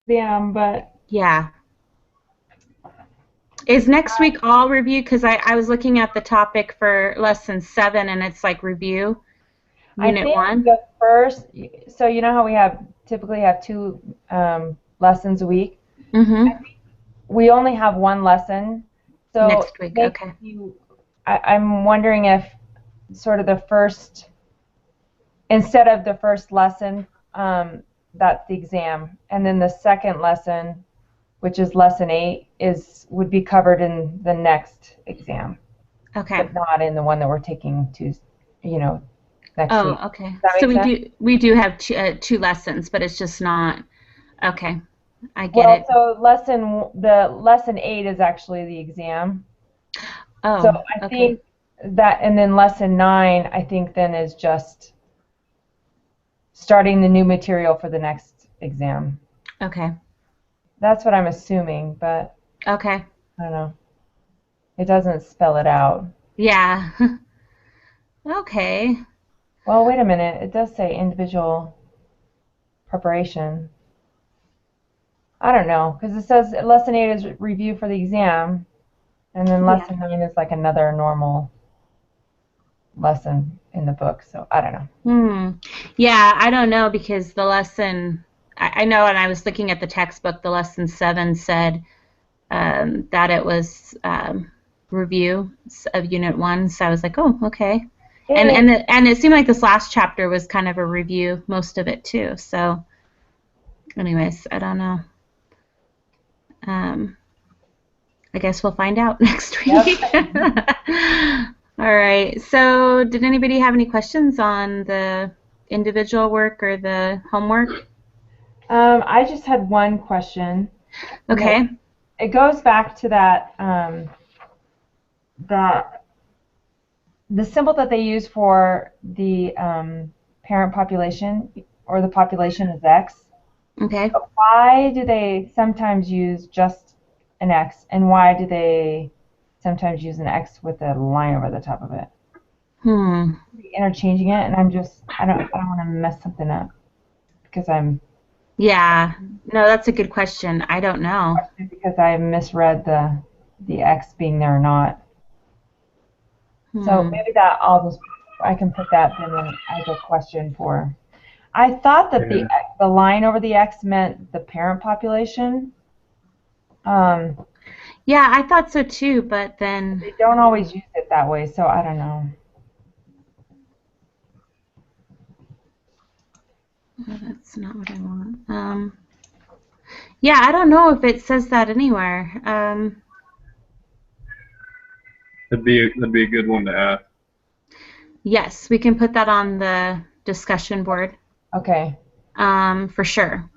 exam, but Yeah. Is next week all review? Because I was looking at the topic for lesson 7 and it's like review, I unit think 1. the first, so you know how we typically have two lessons a week? Mm-hmm. We only have one lesson, so Next week. maybe Okay. I'm wondering if sort of the first, instead of the first lesson, that's the exam, and then the second lesson, which is lesson 8, would be covered in the next exam, Okay. but not in the one that we're taking you know, next week. Oh, okay. Does that So make we sense? do have two lessons, but it's just not. Okay. I get Well, it. so the lesson 8 is actually the exam. So Oh, I okay. think that, and then lesson 9, I think then is just starting the new material for the next exam. Okay. That's what I'm assuming, but Okay. I don't know. It doesn't spell it out. Yeah. Okay. Well, wait a minute. It does say individual preparation. I don't know, because it says lesson 8 is review for the exam, and then Yeah. lesson 9 is like another normal lesson in the book. So I don't know. Hmm. Yeah, I don't know because the lesson I know, and I was looking at the textbook. The lesson 7 said that it was review of Unit 1. So I was like, oh, okay. And It and is. and it seemed like this last chapter was kind of a review, most of it too. So, anyways, I don't know. Um, I guess we'll find out next Yep. week. All right. So, did anybody have any questions on the individual work or the homework? I just had one question, and Okay. it goes back to that the symbol that they use for the parent population or the population is X. Okay. Why do they sometimes use just an X, and why do they sometimes use an X with a line over the top of it? Hmm. Interchanging it, and I don't want to mess something up because Yeah. No, that's a good question. I don't know. I misread the X being there or not. So Hmm. maybe I can put that then as a question for. I thought that Yeah. the line over the X meant the parent population. Um, Yeah, I thought so too, but but then they don't always use it that way, so I don't know. that's not what I want. Yeah, I don't know if it says that anywhere. That'd be a good one to ask. Yes, we can put that on the discussion board, Okay. for sure.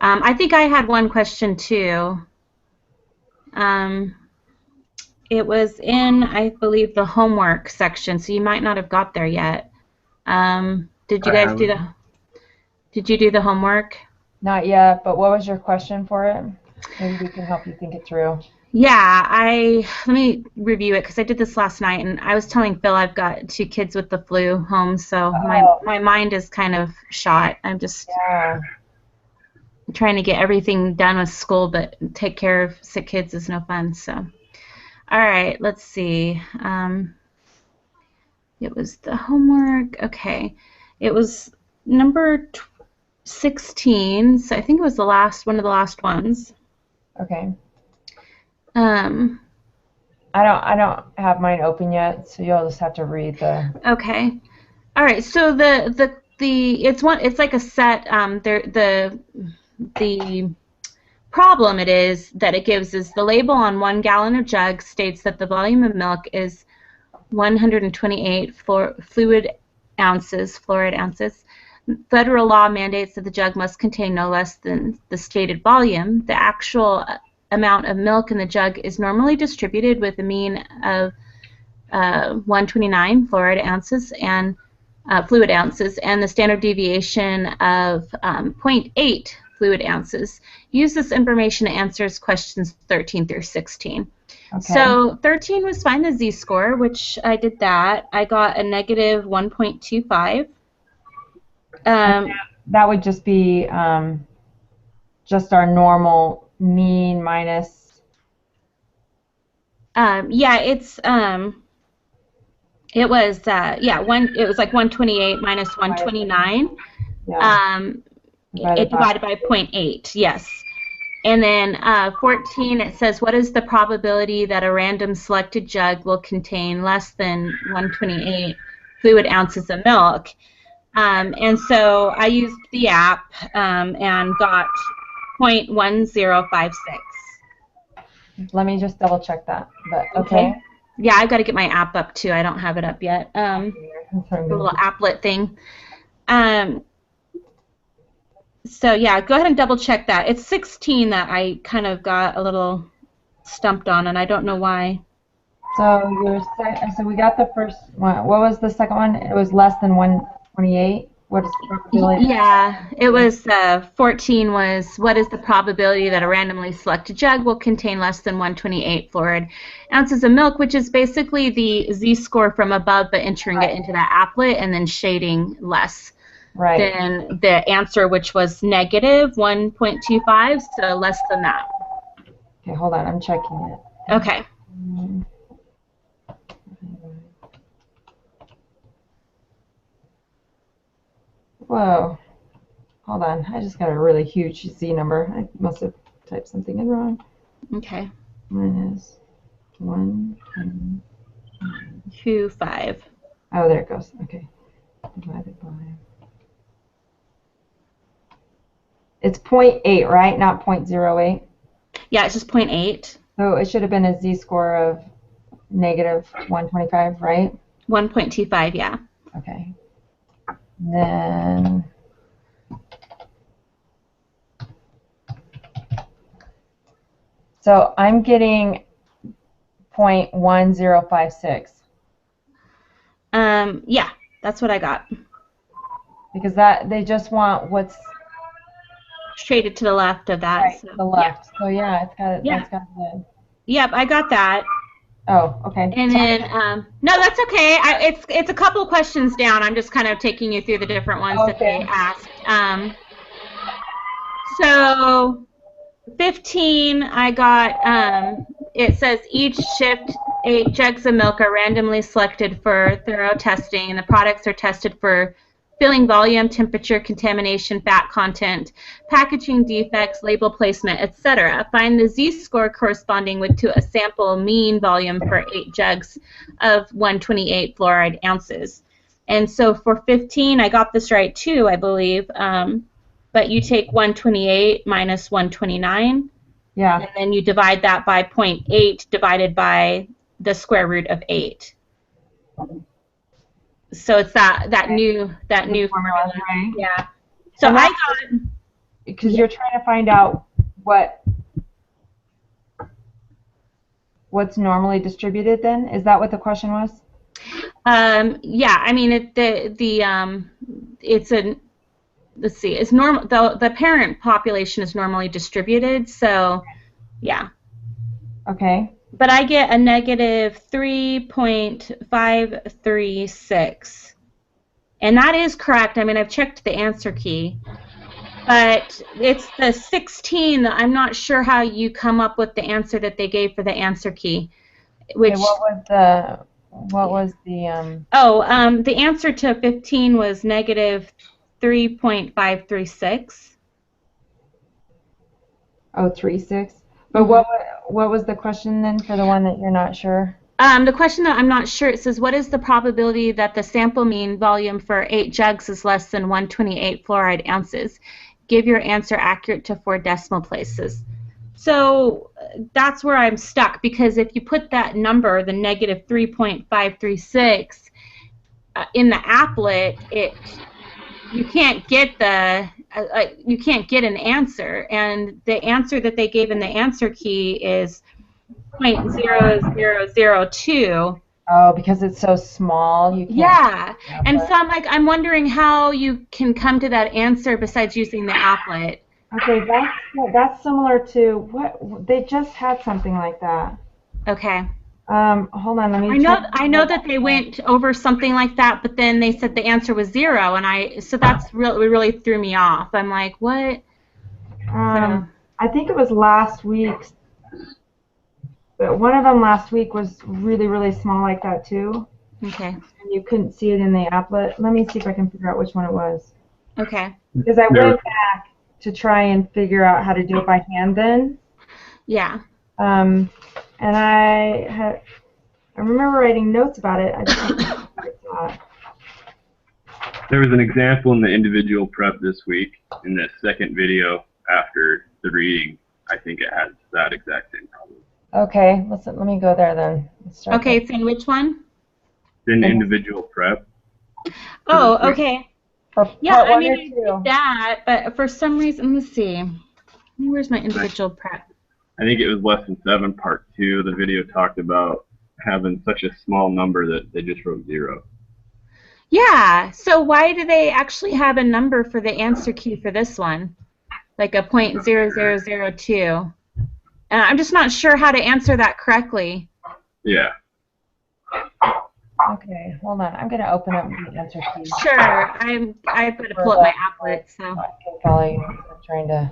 I think I had one question too. Um, it was in, I believe, the homework section, so you might not have got there yet. Did you I guys do haven't. the? Did you do the homework? Not yet, but what was your question for it? Maybe we can help you think it through. Yeah, I let me review it because I did this last night, and I was telling Phil I've got 2 kids with the flu home, so my Oh, my mind is kind of shot. I'm just yeah. trying to get everything done with school, but take care of sick kids is no fun. So, all right, let's see. It was the homework. Okay, it was number 16. So I think it was the last one of the last ones. Okay. Um, I don't have mine open yet, so you'll just have to read the. okay. All right, so the it's like a set the problem it is that it gives is the label on 1 gallon of jug states that the volume of milk is 128 fluid ounces. Federal law mandates that the jug must contain no less than the stated volume. The actual amount of milk in the jug is normally distributed with a mean of 129 fluid ounces, and the standard deviation of zero point 0.8 fluid ounces. Use this information to answer questions 13 through 16. Okay. So 13 was find the z-score, which I did that. I got a negative 1.25. And Um, that would just be just our normal mean minus. Yeah, it was it was like 128 minus 129. Yeah. It divided by 0.8. Yes. And then 14, it says, what is the probability that a random selected jug will contain less than 128 fluid ounces of milk? And so I used the app and got 0.1056. Let me just double check that. But okay. Yeah, I've got to get my app up too. I don't have it up yet. The little applet thing. So yeah, go ahead and double check that. It's 16 that I kind of got a little stumped on, and I don't know why. So we got the first one. What was the second one? It was less than 128. What is the probability? Yeah, it was 14 was what is the probability that a randomly selected jug will contain less than 128 fluoride ounces of milk, which is basically the z-score from above, but entering it into that applet and then shading less than the answer, which was negative 1.25, so less than that. Okay, hold on, I'm checking it. Okay. Whoa. Hold on. I just got a really huge Z number. I must have typed something in wrong. Okay. Minus 1.25. Oh, there it goes. Okay. Divided by. It's 0.8, right? Not 0.08? Yeah, it's just 0.8. So it should have been a Z-score of negative 125, right? 1.25, yeah. Okay. Then so I'm getting 0.1056. Yeah, that's what I got. Because they just want what's shaded to the left of that. Right, so, the left. Yeah. So yeah, it's got yeah. That's got the. Yep, I got that. Oh, okay. And then, no, that's okay. It's a couple questions down. I'm just kind of taking you through the different ones that they asked. So 15, I got, it says each shift 8 jugs of milk are randomly selected for thorough testing, and the products are tested for filling volume, temperature, contamination, fat content, packaging defects, label placement, etc. Find the z-score corresponding to a sample mean volume for 8 jugs of 128 fluoride ounces. And so for 15, I got this right too, I believe. But you take 128 minus 129. Yeah. And then you divide that by 0.8 divided by the square root of 8. So it's that new formula, right? Yeah. So I got, because you're trying to find out what's normally distributed. Then is that what the question was? Yeah. I mean, it's a. Let's see. It's normal. The parent population is normally distributed. So, yeah. Okay. But I get a negative 3.536. And that is correct. I mean, I've checked the answer key. But it's the 16 that I'm not sure how you come up with the answer that they gave for the answer key. Which, okay, what was the the answer to 15 was negative 3.536. Oh, 36. But what was the question then for the one that you're not sure? The question that I'm not sure, it says, what is the probability that the sample mean volume for 8 jugs is less than 128 fluoride ounces? Give your answer accurate to 4 decimal places. So that's where I'm stuck, because if you put that number, the negative 3.536, in the applet, you can't get you can't get an answer, and the answer that they gave in the answer key is 0.0002. Oh, because it's so small, you can't. Yeah, and so I'm wondering how you can come to that answer besides using the applet. Okay, that's similar to what they just had something like that. Okay. Hold on, let me check. I know that they went over something like that, but then they said the answer was 0, and so that's really threw me off. I'm like, what? I think it was last week's, but one of them last week was really, really small like that too. Okay. And you couldn't see it in the applet. Let me see if I can figure out which one it was. Okay. Because I went back to try and figure out how to do it by hand then. Yeah. And I remember writing notes about it. I just don't know what I thought. There was an example in the individual prep this week in the second video after the reading. I think it has that exact same problem. Okay, let me go there then. Okay, it's in which one? In the individual prep. Oh, okay. Yeah, I mean, I did that, but for some reason, let's see. Where's my individual prep? I think it was lesson 7, part 2. The video talked about having such a small number that they just wrote 0. Yeah, so why do they actually have a number for the answer key for this one? Like a .0002. I'm just not sure how to answer that correctly. Yeah. Okay, hold on. I'm going to open up the answer key. Sure. I've got to pull up my applet, so. I can follow you. I'm trying to.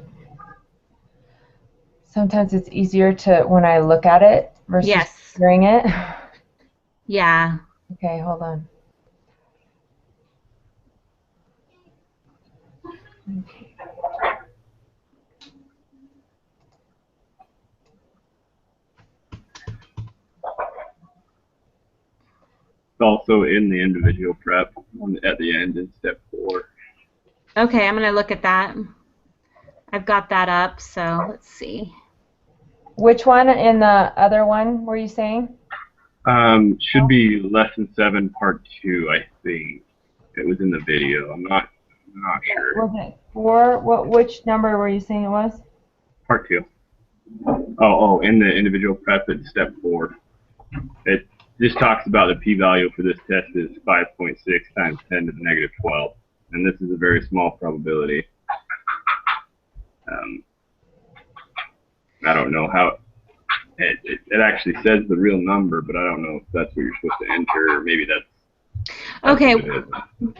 Sometimes it's easier to when I look at it versus hearing it. Yeah. Okay, hold on. Okay. It's also in the individual prep at the end in step 4. Okay, I'm going to look at that. I've got that up, so let's see. Which one in the other one were you saying? Should be lesson 7, part 2, I think. It was in the video. I'm not sure. Was it 4? Which number were you saying it was? Part 2. Oh, in the individual prep, it's step 4. It just talks about the p-value for this test is 5.6 times 10 to the negative 12, and this is a very small probability. I don't know how it actually says the real number, but I don't know if that's what you're supposed to enter, or maybe that's okay.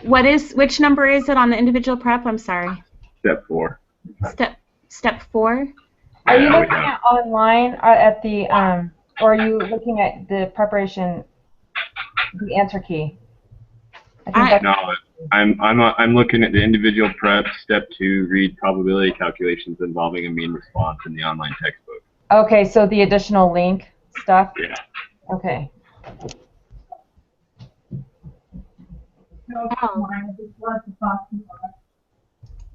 Which number is it on the individual prep? I'm sorry. Step 4. Step 4. Are you looking at online at the or are you looking at the preparation, the answer key? No, I'm looking at the individual prep, step 2, read probability calculations involving a mean response in the online textbook. Okay, so the additional link stuff? Yeah. Okay. Oh.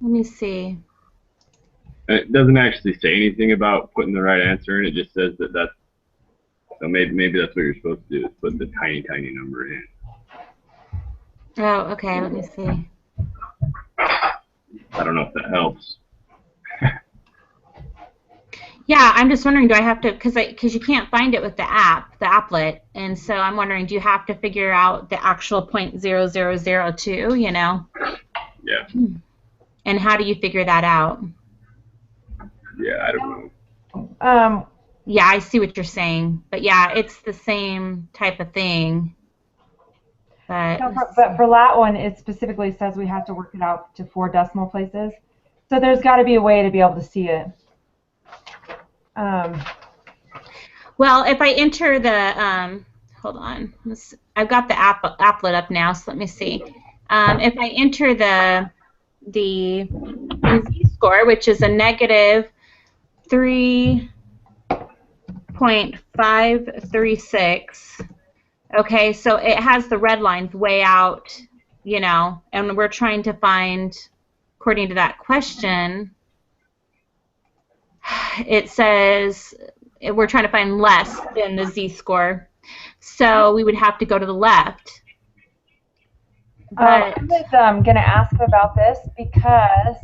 Let me see. It doesn't actually say anything about putting the right answer in. It just says that that's, so maybe that's what you're supposed to do, is put the tiny number in. Oh, okay, let me see. I don't know if that helps. Yeah, I'm just wondering, do I have to, because you can't find it with the applet, and so I'm wondering, do you have to figure out the actual .0002, you know? Yeah. And how do you figure that out? Yeah, I don't know. Yeah, I see what you're saying, but yeah, it's the same type of thing. But for that one, it specifically says we have to work it out to 4 decimal places. So there's got to be a way to be able to see it. Well, if I enter the, hold on, I've got the applet up now, so let me see. If I enter the z-score, which is a negative 3.536, okay, so it has the red lines way out, you know, and we're trying to find, according to that question, it says we're trying to find less than the z-score, so we would have to go to the left. But I'm just going to ask about this because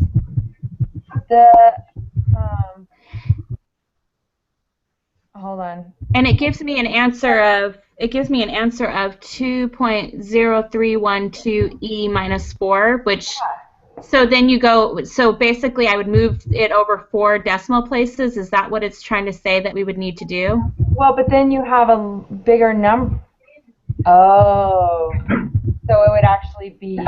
the hold on. And it gives me an answer of 2.0312 e minus 4, which so then you go, so basically I would move it over 4 decimal places. Is that what it's trying to say that we would need to do? Well, but then you have a bigger number. Oh, so it would actually be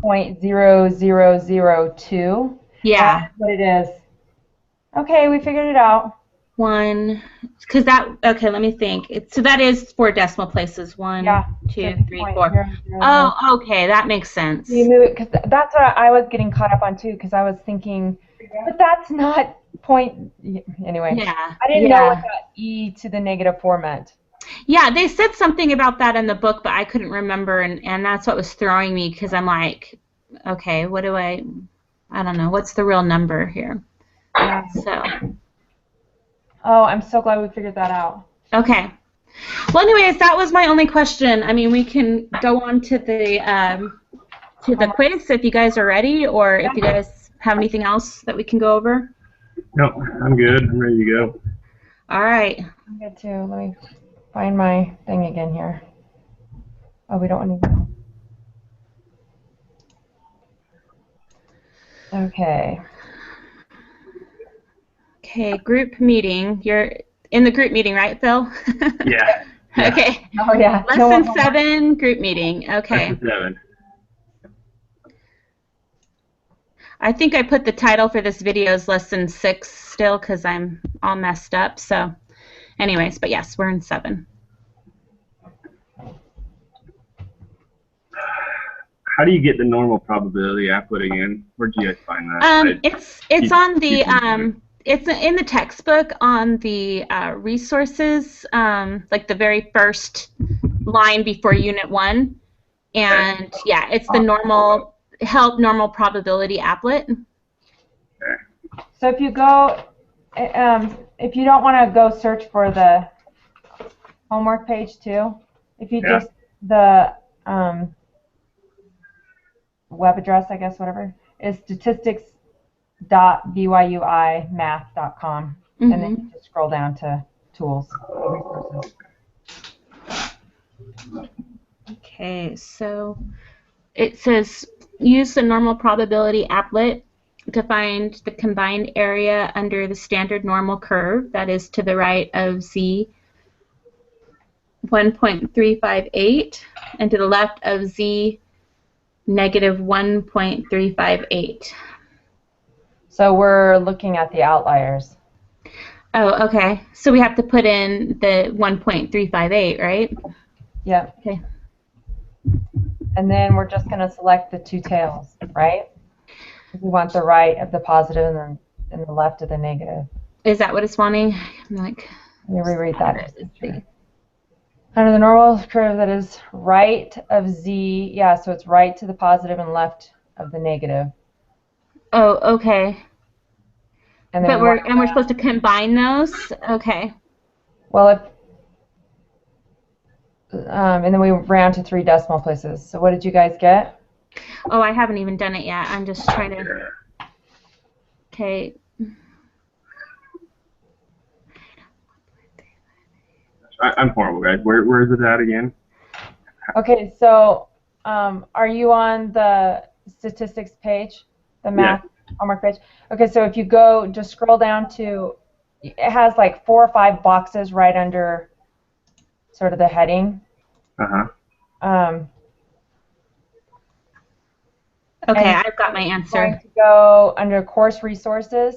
.0002. Yeah. That's what it is. Okay, we figured it out. 1, because that, okay, let me think. So that is 4 decimal places. 1, Yeah. 2, 3, 4. 6.000. Oh, okay, that makes sense. You move it because that's what I was getting caught up on too. Because I was thinking, but that's not point. Anyway, Yeah. I didn't know what that e to the negative 4 meant. Yeah, they said something about that in the book, but I couldn't remember, and that's what was throwing me because I'm like, okay, what do I don't know, what's the real number here? Yeah. So. Oh, I'm so glad we figured that out. Okay. Well, anyways, that was my only question. I mean, we can go on to the quiz if you guys are ready, or if you guys have anything else that we can go over. No, I'm good. I'm ready to go. All right. I'm good too. Let me find my thing again here. Oh, we don't want to. Okay. Okay, group meeting. You're in the group meeting, right, Phil? Yeah. Okay. Oh, yeah. Lesson 7, group meeting. Okay. Lesson 7. I think I put the title for this video as lesson 6 still because I'm all messed up. So anyways, but yes, we're in 7. How do you get the normal probability applet again? Where'd you guys find that? It's on the it's in the textbook on the resources, like the very first line before Unit 1, and yeah, it's the normal probability applet. Okay. So if you go, if you don't want to go search for the homework page too, if you just the web address, I guess, whatever, is statistics.byuimath.com, and then you just scroll down to tools, resources. Okay, so it says use the normal probability applet to find the combined area under the standard normal curve that is to the right of z 1.358 and to the left of z negative 1.358. So we're looking at the outliers. Oh, okay. So we have to put in the 1.358, right? Yep. Okay. And then we're just going to select the 2 tails, right? We want the right of the positive and the left of the negative. Is that what it's wanting? I'm like, let me reread that. Under the normal curve that is right of z, yeah, so it's right to the positive and left of the negative. Oh, okay. And then we're supposed to combine those? Okay. Well, and then we round to 3 decimal places. So what did you guys get? Oh, I haven't even done it yet. I'm just trying to. Okay. I'm horrible, guys. Where is it at again? Okay, so are you on the statistics page, the math homework page? Okay, so if you go, just scroll down to, it has like 4 or 5 boxes right under sort of the heading. Okay, I've got my answer. Going to go under course resources.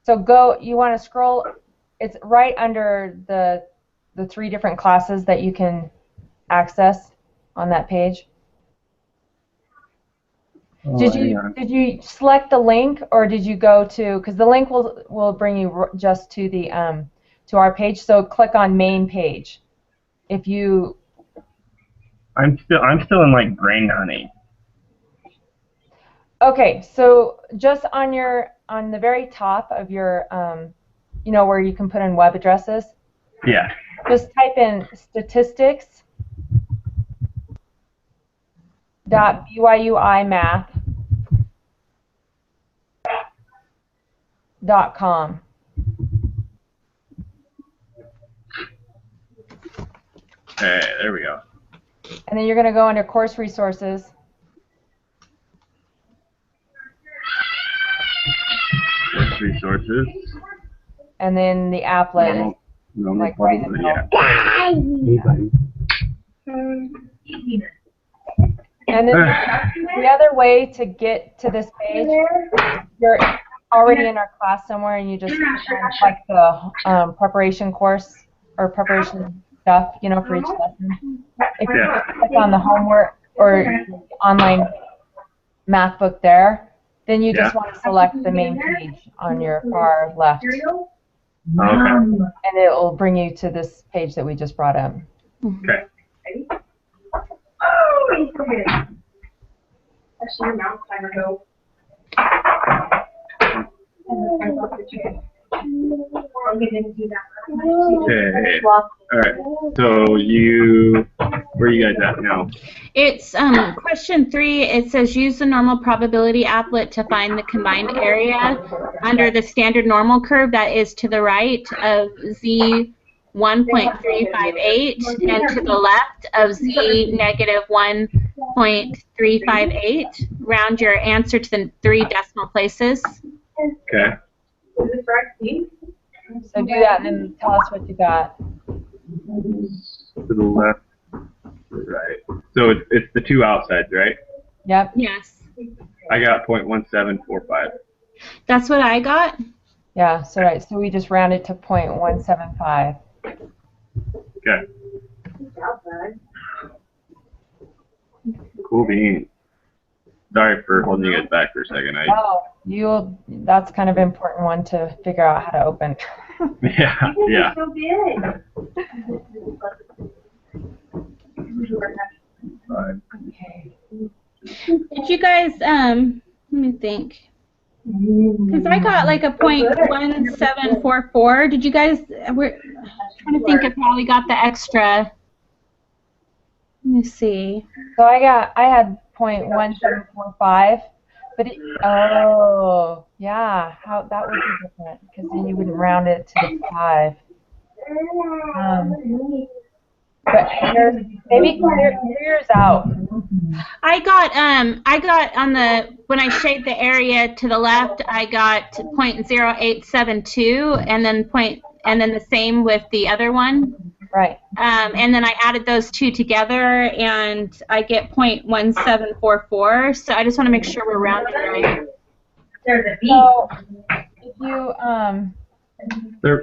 So you want to scroll. It's right under the 3 different classes that you can access on that page. Oh, did you select the link, or did you go to, because the link will bring you just to the to our page, so click on main page. If you I'm still in like Brain Honey. Okay, so just on the very top of your you know, where you can put in web addresses. Yeah. Just type in statistics.byuimath.com. Okay, there we go. And then you're going to go under course resources. Course resources. And then the applet. Normal like right in the middle. And then the other way to get to this page, already in our class somewhere and you just like the preparation course or preparation stuff, you know, for each lesson. If you click on the homework or online math book there, then you just want to select the main page on your far left. And it will bring you to this page that we just brought up. Okay. Oh, he's so good. Actually, your mouth timer go. Okay. All right. So where are you guys at now? It's question 3. It says use the normal probability applet to find the combined area under the standard normal curve that is to the right of Z 1.358 and to the left of Z negative 1.358. Round your answer to the 3 decimal places. Okay. So do that and then tell us what you got. To the left, right. So it's the 2 outsides, right? Yep. Yes. I got 0.1745. That's what I got. Yeah, so right. So we just rounded to 0.175. Okay. Cool beans. Sorry for holding you guys back for a second. That's kind of an important one to figure out how to open. Yeah. Okay. Did you guys, let me think. Because I got like a 0.1744. Did you guys, we're trying to think if how we got the extra. Let me see. So I had 0.1745, but yeah, how that would be different because then you wouldn't round it to the 5. But maybe clear yours out. I got on the, when I shade the area to the left, I got 0.0872 and then the same with the other one. Right. And then I added those 2 together and I get 0.1744. So I just want to make sure we're rounding right. There's a B. So if you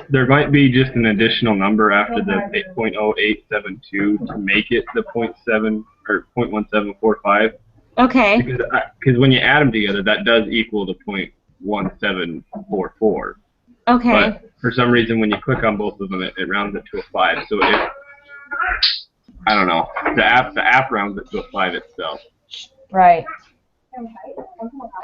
There might be just an additional number after the 0.0872 to make it the 0.7 or 0.1745. Okay. Because when you add them together, that does equal the 0.1744. Okay. But for some reason, when you click on both of them, it rounds it to a 5. So I don't know. The app rounds it to a 5 itself. right.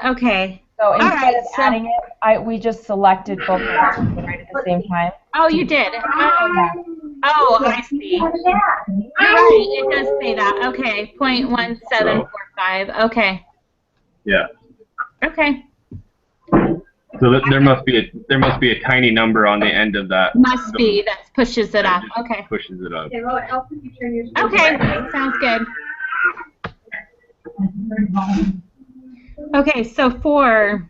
Okay. So instead right, of adding it, we just selected both of them right at the same time. Oh, you did. Oh, I see. You're right. It does say that. Okay. 0.1745. Okay. Yeah. Okay. So there must be a tiny number on the end of that. Must be that pushes it up. Okay. Pushes it up. Okay, well, it helps if you turn your Okay. Sounds good. Okay, so 4.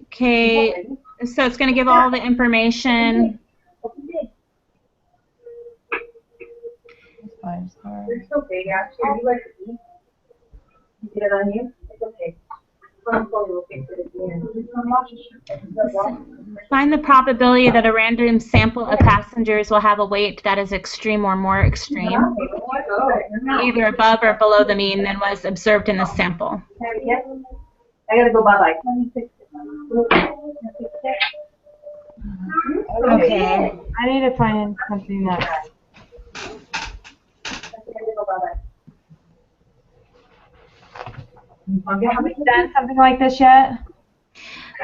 Okay, so it's going to give all the information. They're so big, actually. You like to eat? You get it on you? It's okay. Find the probability that a random sample of passengers will have a weight that is extreme or more extreme, either above or below the mean than was observed in the sample. I gotta go bye-bye. Okay. I need to find something that's. Have you done something like this yet?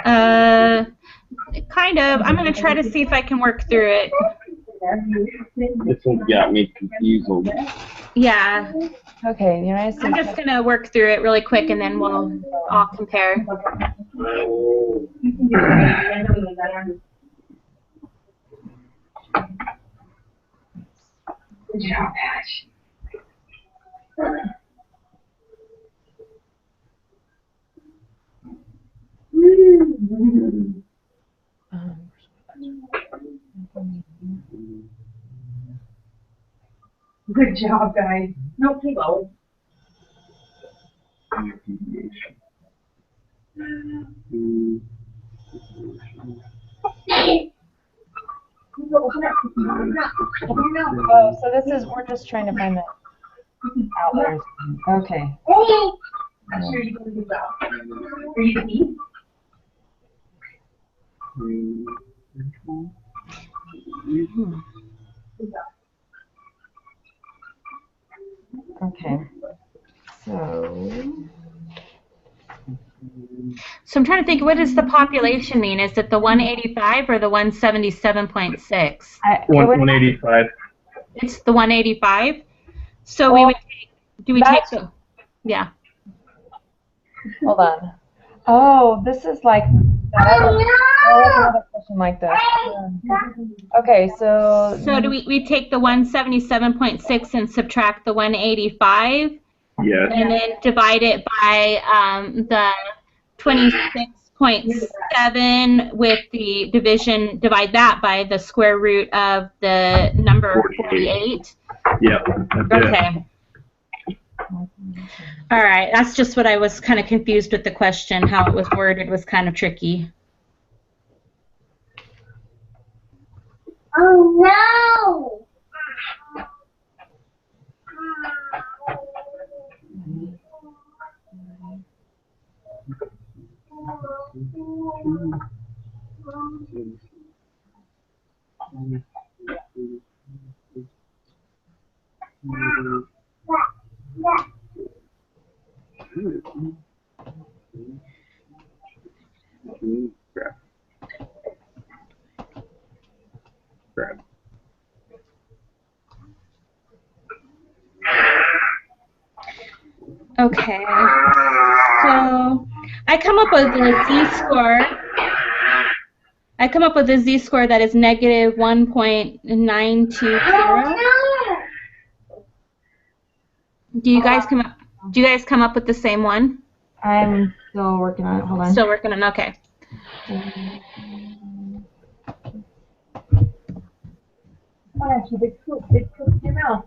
Kind of. I'm going to try to see if I can work through it. This one got me confused. Yeah. Okay, the United States. I'm just going to work through it really quick and then we'll all compare. Good job, Ash. Good job, guys. No pillow. Oh, so this is, we're just trying to find the outliers. Okay. I'm sure you can do well. Are you the bee? Okay. So I'm trying to think, what does the population mean? Is it the 185 or the 177.6? it would, 185. It's the 185. So we Well, would take, do we take that's- the, yeah. hold on. Oh, this is like, another question like this. Okay, so So do we take the 177.6 and subtract the 185 Yes. and then divide it by the 26.7 with the division, divide that by the square root of the number 48? Yep. That's it. Okay. All right, that's just what I was kind of confused with the question. How it was worded was kind of tricky. Oh no! Grab. Okay, so I come up with a z-score. I come up with a z-score that is negative 1.920. Do you guys come up? Do you guys come up with the same one? I'm still working on it. Hold on. Still working on. Okay. Big poop in your mouth.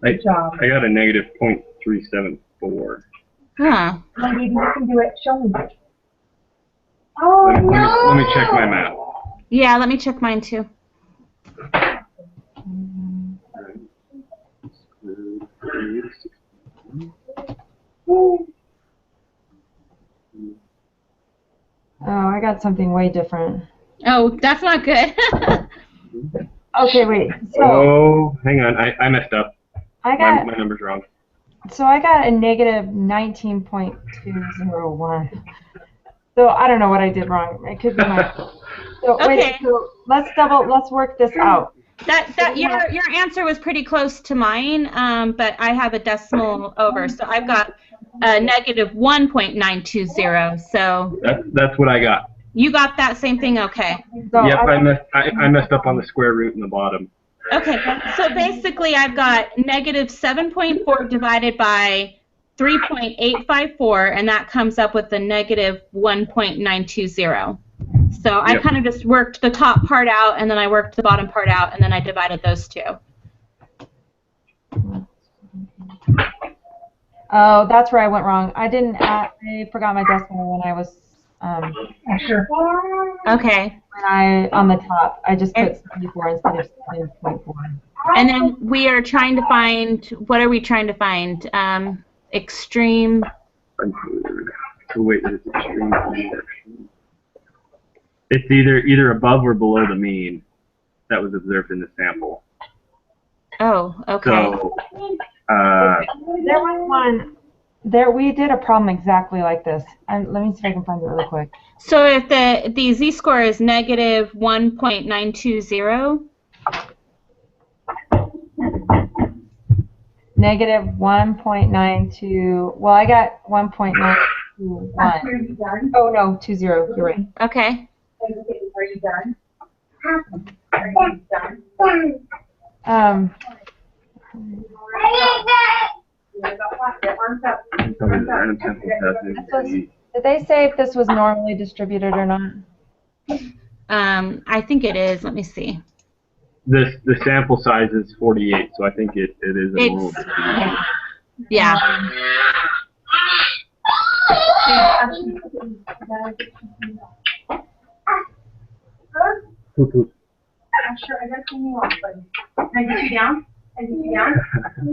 Good job. I got a negative 0.374. Huh. Maybe you can do it. Show me. Oh Let me check my math. Yeah, let me check mine too. Oh, I got something way different. Oh, that's not good. Okay, wait. So Oh, hang on. I messed up. I got My number's wrong. so I got a negative 19.201. So I don't know what I did wrong. It could be my. So wait. Okay. So let's work this out. That your answer was pretty close to mine, but I have a decimal over, so I've got a negative 1.920. So That's what I got. you got that same thing, okay? So Yep, I messed up on the square root in the bottom. Okay, so basically I've got negative 7.4 divided by 3.854, and that comes up with a negative 1.920. So I Yep. kind of just worked the top part out, and then I worked the bottom part out, and then I divided those two. Oh, that's where I went wrong. I didn't. I forgot my decimal when I was Sure. Okay. when I on the top. I just put 74 instead of 7.4. And then we are trying to find, what are we trying to find? Extreme. So wait, it's extreme convection. It's either above or below the mean that was observed in the sample. Oh, okay. So, There was one. There we did a problem exactly like this. And let me see if I can find it really quick. So if the z-score is negative 1.920, Negative 1.92. Well, I got 1.921. Are you done? Oh no, 20. You're right. okay. Are you done? Are you done? Arms up. random sample testing. Did they say if this was normally distributed or not? I think it is. Let me see. The sample size is 48, so I think it is a normal. It's, yeah. Sure, I gotta clean you off, buddy. Can I get you down? Can I get you down? Can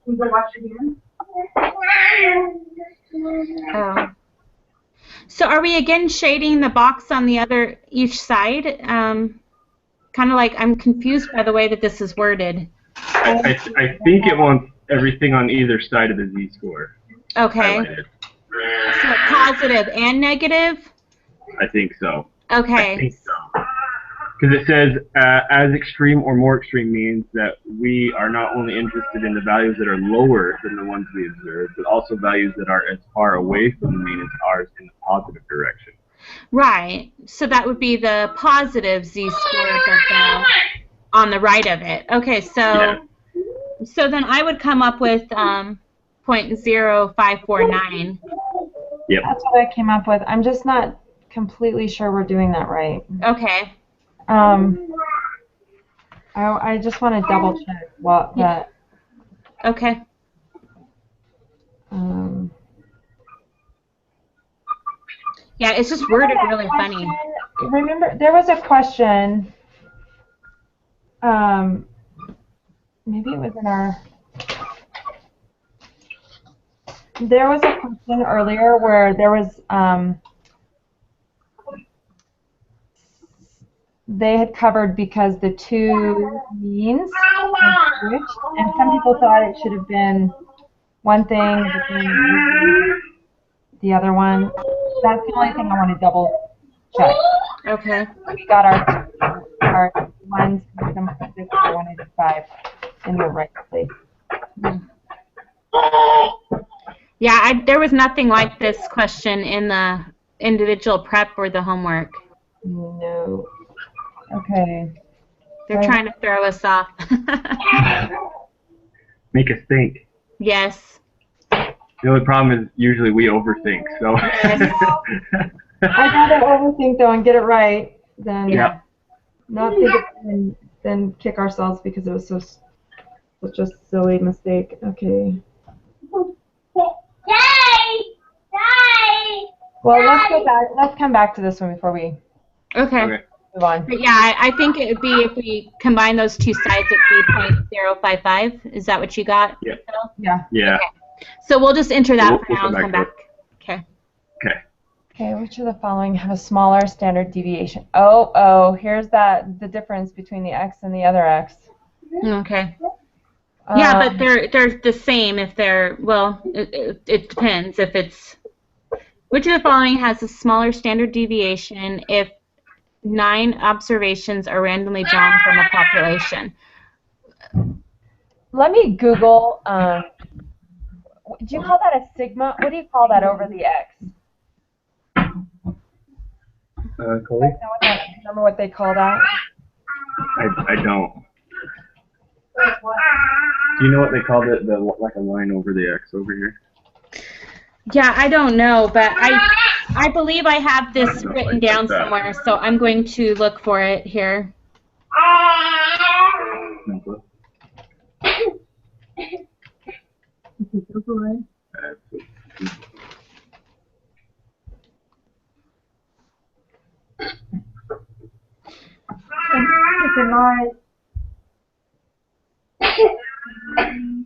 we go wash your hands? Oh. So are we again shading the box on the other each side? Kind of like I'm confused by the way that this is worded. I think it wants everything on either side of the z-score Okay. highlighted. So positive and negative? I think so. Okay. I think so. Because it says, as extreme or more extreme means that we are not only interested in the values that are lower than the ones we observed, but also values that are as far away from the mean as ours in the positive direction. Right. So that would be the positive z-score, but on the right of it. Okay, so so then I would come up with 0.0549. Yep. That's what I came up with. I'm just not completely sure we're doing that right. Okay. I just want to double check what that. Okay. Yeah, it's just worded really funny. Remember, there was a question. Maybe it was in our. There was a question earlier where there was. They had covered because the two means had switched, and some people thought it should have been one thing, but then the other one. That's the only thing I want to double check. Okay. We got our ones, some 6, 185 in the right place. Yeah, there was nothing like this question in the individual prep or the homework. No. Okay. They're trying to throw us off. Make us think. Yes. The only problem is usually we overthink, so. Yes. I'd rather overthink though and get it right than Yeah. not think it and then kick ourselves because it was such a silly mistake. Okay. Well, let's go back. Let's come back to this one before we Okay. Okay. move on. But yeah, I think it would be if we combine those two sides, it would be 0.055. Is that what you got? Yeah. Phil? Yeah. Yeah. Okay. So we'll just enter that We'll for now and come come back back. Okay. Okay. Okay, which of the following have a smaller standard deviation? Oh, here's the difference between the x and the other x. Okay. Yeah, but they're the same if they're, well, it depends if it's, which of the following has a smaller standard deviation if 9 observations are randomly drawn from a population? Let me Google, do you call that a sigma? What do you call that over the x? Chloe? Remember what they call that? I don't. Do you know what they called it? Like a line over the X over here? Yeah, I don't know, but I believe I have this written down that. somewhere, so I'm going to look for it here. No clue.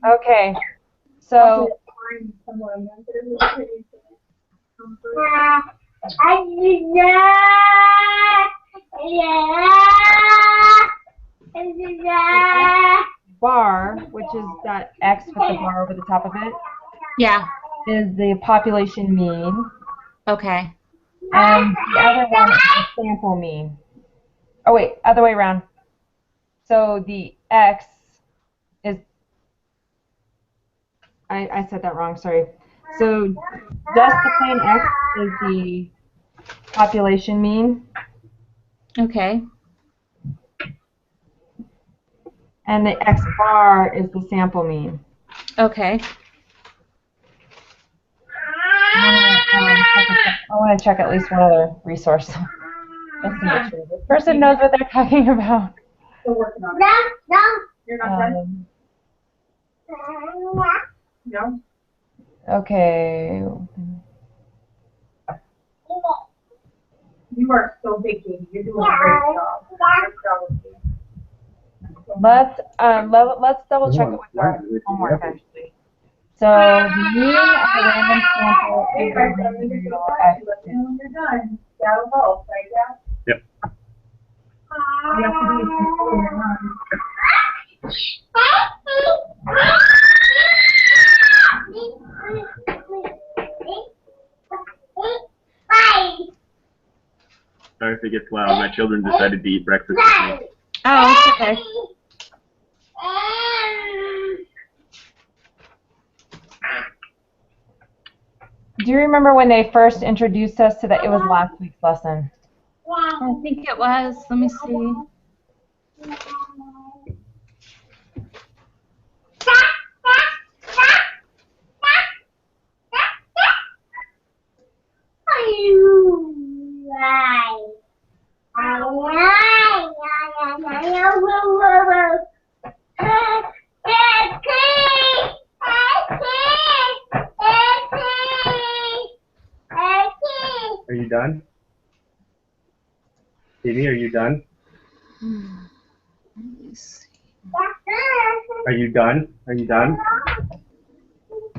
Okay, so bar, which is that x with the bar over the top of it, Yeah. is the population mean, Okay. and the other one is the sample mean. Oh wait, other way around. So the x is, I said that wrong, sorry. So just the plain x is the population mean, Okay. and the x bar is the sample mean. Okay. I want to check at least one other resource. Just to make sure this person knows what they're talking about. Still working on it. You're not done? No? Okay. You are so big, Katie. You're doing a great job. Great job with me. let's double check it with our homework actually. So the mean of the random sample is the variable x. When you're done, that'll help, right, Dad? Yep. You have to be before you're done. Sorry if it gets loud. My children decided to eat breakfast with me. Oh, it's okay. Do you remember when they first introduced us to that? It was last week's lesson. I think it was. Let me see. Are you done? Amy, are you done? Let me see. Are you done? Are you done?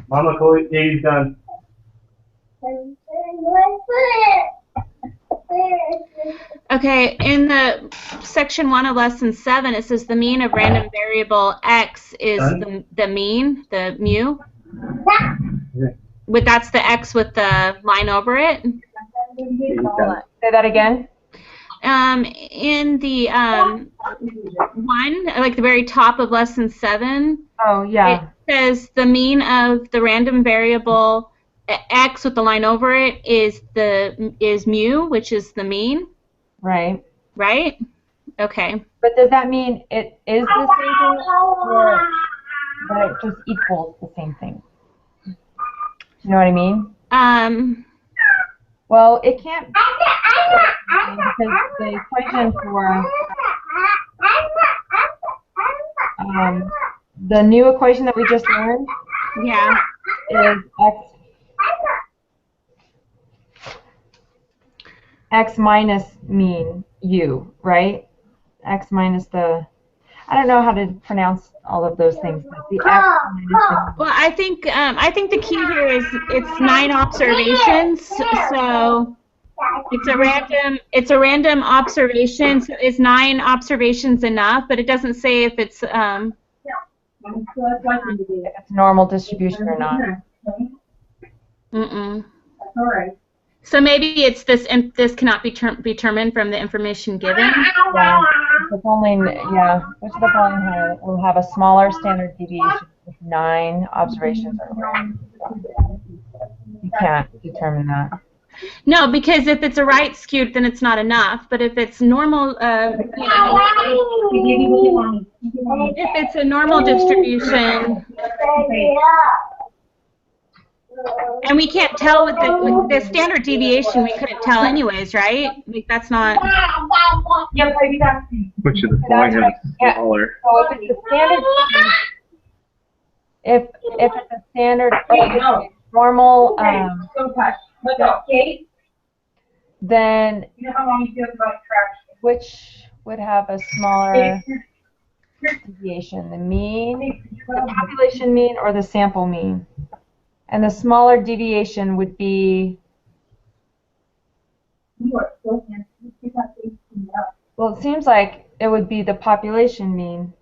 Mama, call it. Amy's done. Okay, in the section 1 of lesson 7, it says the mean of random variable x is the mean, the mu. That's the x with the line over it. Amy's done. Say that again. In the 1, like the very top of lesson 7, Oh yeah. it says the mean of the random variable x with the line over it is mu, which is the mean, Right. right? Okay. But does that mean it is the same thing, or that it just equals the same thing? You know what I mean? Well, it can't be because the equation for the new equation that we just learned Yeah. is x minus mean u, right? X minus the, I don't know how to pronounce all of those things, but the x minus the, Well, I think the key here is it's 9 observations, so it's a random observation. So is 9 observations enough? But it doesn't say if it's it's normal distribution or not. Mm-mm. That's all right. So maybe it's this, and this cannot be determined from the information given. Yeah, the following, yeah, which of the following will have a smaller standard deviation if 9 observations or more. You can't determine that. No, because if it's a right skewed, then it's not enough. But if it's normal, if it's a normal distribution, and we can't tell with the standard deviation, we couldn't tell anyways, right? Like that's not. Yep, maybe that's. Which of the following has a smaller? So if it's a standard, if it's a standard normal, So touch. Look up, Kate. then You know how long you feel about trash? which would have a smaller deviation, the mean, the population mean, or the sample mean? And the smaller deviation would be, You are so handsome. You got 18 up. well, it seems like it would be the population mean,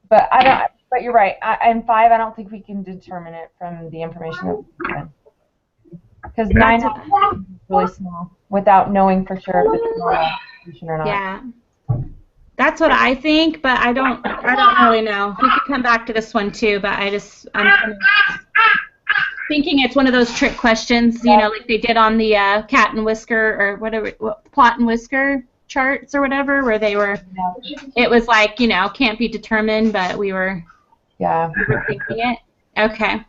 but I don't. But you're right. In 5, I don't think we can determine it from the information that we've given. Because 9 is really small without knowing for sure if it's normal distribution or not. Yeah. That's what I think, but I don't really know. We could come back to this one too, but I'm kind of thinking it's one of those trick questions, you know, like they did on the cat and whisker or whatever, plot and whisker charts or whatever, where they were, it was like, you know, can't be determined, but we were thinking it. Okay.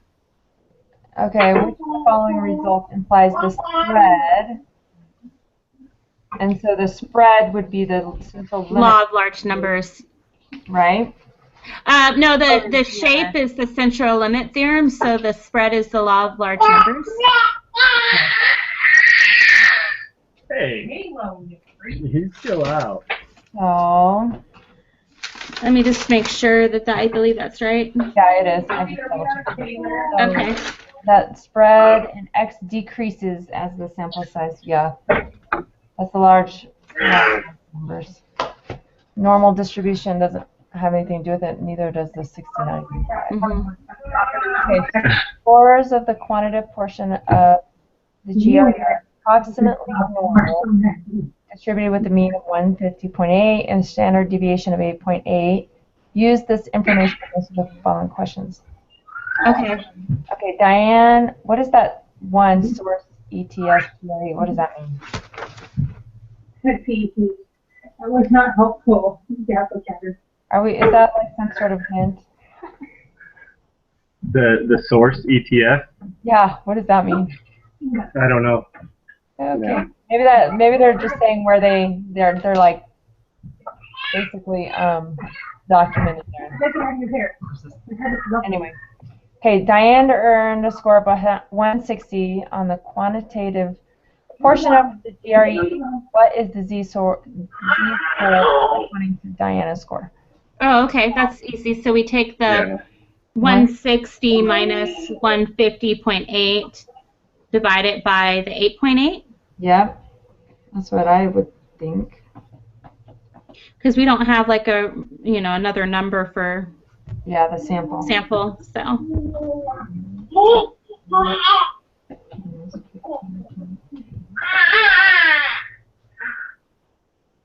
Okay, which of the following result implies the spread? And so the spread would be the central limit, Law of large numbers. right? No, the shape is the central limit theorem, so the spread is the law of large numbers. Hey, he's still out. So Let me just make sure that I believe that's right. Yeah, it is. I just double checked. So Okay. that spread in X decreases as the sample size. Yeah, that's the large numbers. Normal distribution doesn't have anything to do with it. Neither does the 69. Mm-hmm. Okay, so scores of the quantitative portion of the GRE are approximately normal, distributed with a mean of 150.8 and standard deviation of 8.8. Use this information to answer the following questions. Okay. Okay, Diane, what is that one source ETS GRE? What does that mean? That was not helpful. Yeah, Is that like some sort of hint? The source ETF? Yeah, what does that mean? I don't know. Okay. Maybe they're just saying where they're like basically documented there. Anyway. Okay, Diane earned a score of 160 on the quantitative portion of the GRE. What is the Z-score corresponding to Diana's score? Oh, okay. That's easy. So we take the Yeah. 160 minus 150.8, divide it by the 8.8. Yep, that's what I would think. Because we don't have like a, another number for Yeah, the sample. So.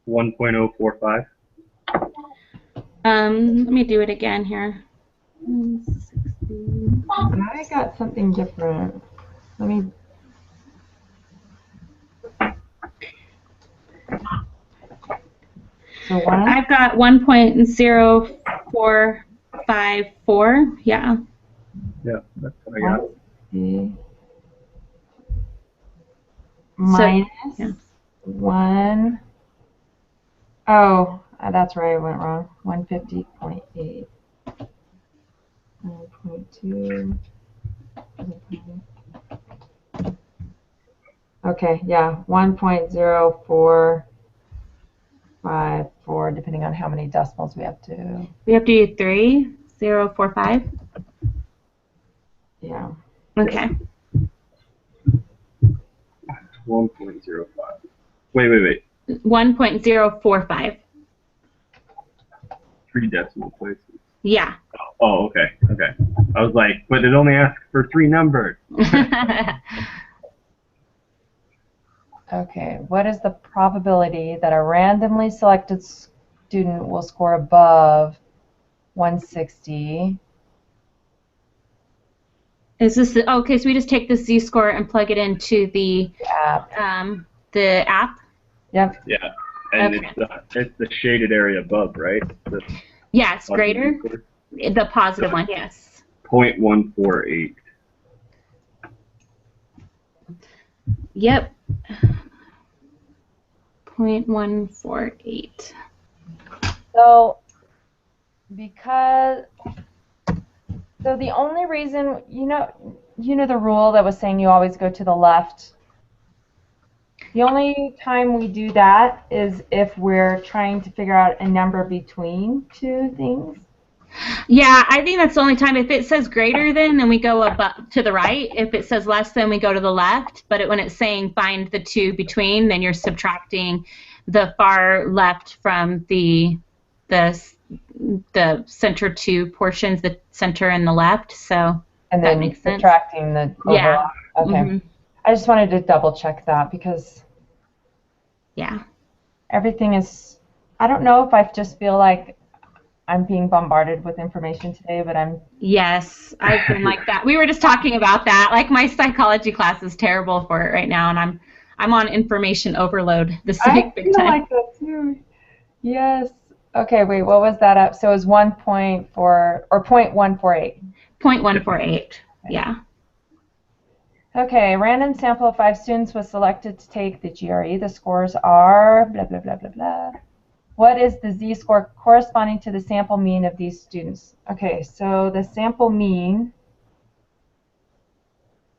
1.045. Let me do it again here. 160. I got something different. Let me. So I've got 1.0454. Yeah. Yeah, that's what I got. Minus yeah. 1. Oh, that's right. I went wrong. 150.8. 9.2. Okay, yeah, 1.0454, depending on how many decimals we have to. We have to do 3045. Yeah. Okay. 1.05. Wait. 1.045. 3 decimal places. Yeah. Oh, okay. I was like, but it only asks for 3 numbers. Okay, what is the probability that a randomly selected student will score above 160? Is this okay? So we just take the Z-score and plug it into the app. The app. Yeah, and Okay. it's the shaded area above, right? Yes, greater. The positive one, yes. 0.148. Yep. 0.148. So the only reason, you know the rule that was saying you always go to the left. The only time we do that is if we're trying to figure out a number between two things. Yeah, I think that's the only time. If it says greater than, then we go up to the right. If it says less than, we go to the left. But when it's saying find the two between, then you're subtracting the far left from the center two portions, the center and the left. So and that then makes sense. Subtracting the overall. Yeah. Okay. Mm-hmm. I just wanted to double check that because everything is. I don't know if I just feel like I'm being bombarded with information today, but I'm. Yes, I've been like that. We were just talking about that. Like my psychology class is terrible for it right now, and I'm on information overload this week big time. I feel like that too. Yes. Okay. Wait. What was that up? So it was 1.4 or 0.148. 0.148. Yeah. Okay. A random sample of 5 students was selected to take the GRE. The scores are blah blah blah blah blah. What is the Z-score corresponding to the sample mean of these students? Okay, so the sample mean,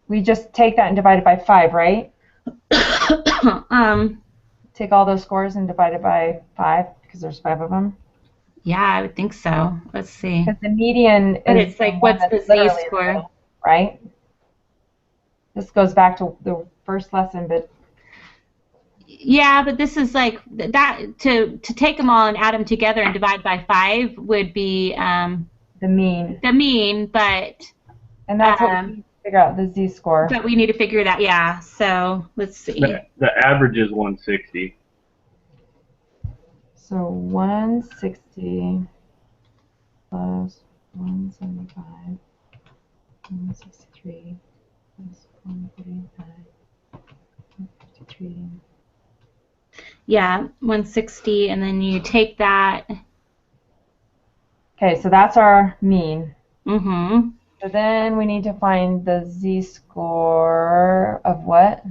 we just take that and divide it by 5, right? Take all those scores and divide it by 5 because there's 5 of them. Yeah, I would think so. Let's see. Because the median But is it's like, one what's the that's literally in the z-score? middle, right? This goes back to the first lesson, but Yeah, but this is like that to take them all and add them together and divide by 5 would be the mean. the mean, but And that's what we need to figure out, the z-score. but we need to figure that. Yeah. So let's see. The average is 160. So 160 plus 175, 163 plus 145, 153. Yeah, 160, and then you take that. Okay, so that's our mean. Mm-hmm. So then we need to find the z-score of what?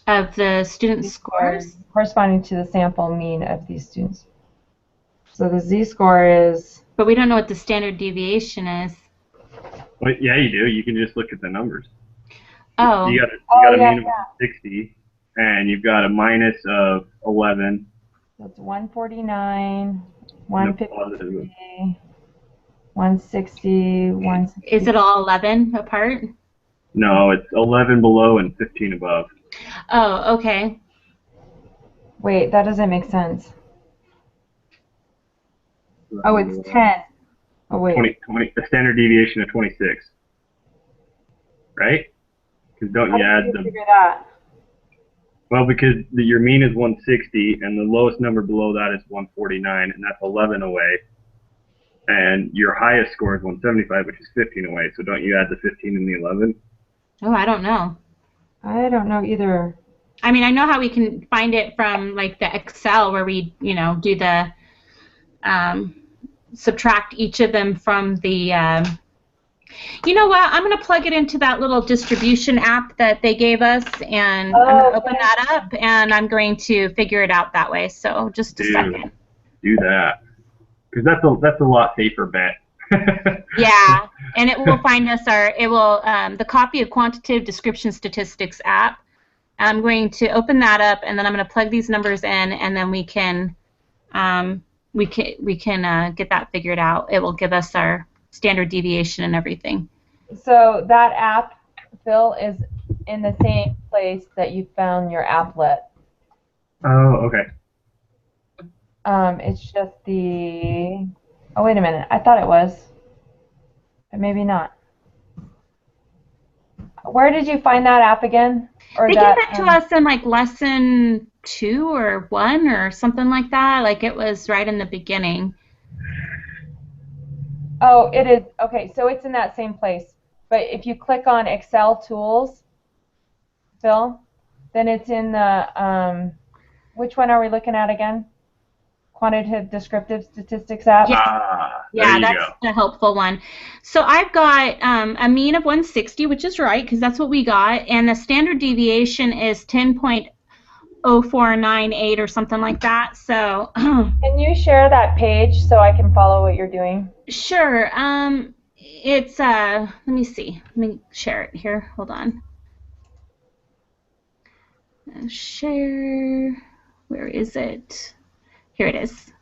Of the student scores. Corresponding to the sample mean of these students. So the z-score is, But we don't know what the standard deviation is. Well, yeah, you do. You can just look at the numbers. Oh. You got a mean of 160, and you've got a minus of 11. so it's 149, 150, 160, 160. Is it all 11 apart? No, it's 11 below and 15 above. Oh, okay. Wait, that doesn't make sense. Oh, it's 10. Oh, wait. 20, the standard deviation of 26. Right? Because don't How you did add you the... figure that? Well, because your mean is 160, and the lowest number below that is 149, and that's 11 away. And your highest score is 175, which is 15 away. So don't you add the 15 and the 11? Oh, I don't know. I don't know either. I mean, I know how we can find it from like the Excel where we, do the subtract each of them from the. You know what? I'm going to plug it into that little distribution app that they gave us, and I'm going to open that up, and I'm going to figure it out that way. So just a second. Do that, because that's a lot safer bet. Yeah, and it will find us the copy of quantitative description statistics app. I'm going to open that up, and then I'm going to plug these numbers in, and then we can get that figured out. It will give us our standard deviation and everything. So that app, Phil, is in the same place that you found your applet. Oh, okay. It's just the. Oh, wait a minute. I thought it was, but maybe not. Where did you find that app again? Or They that, gave it to us in like lesson 2 or 1 or something like that. Like it was right in the beginning. Oh, it is. Okay, so it's in that same place. But if you click on Excel tools, Phil, then it's in the, which one are we looking at again? Quantitative Descriptive Statistics app? Yeah, that's the helpful one. So I've got a mean of 160, which is right, because that's what we got, and the standard deviation is 10.0498 or something like that. So Can you share that page so I can follow what you're doing? Sure. It's let me see. Let me share it here. Hold on. Share. Where is it? Here it is.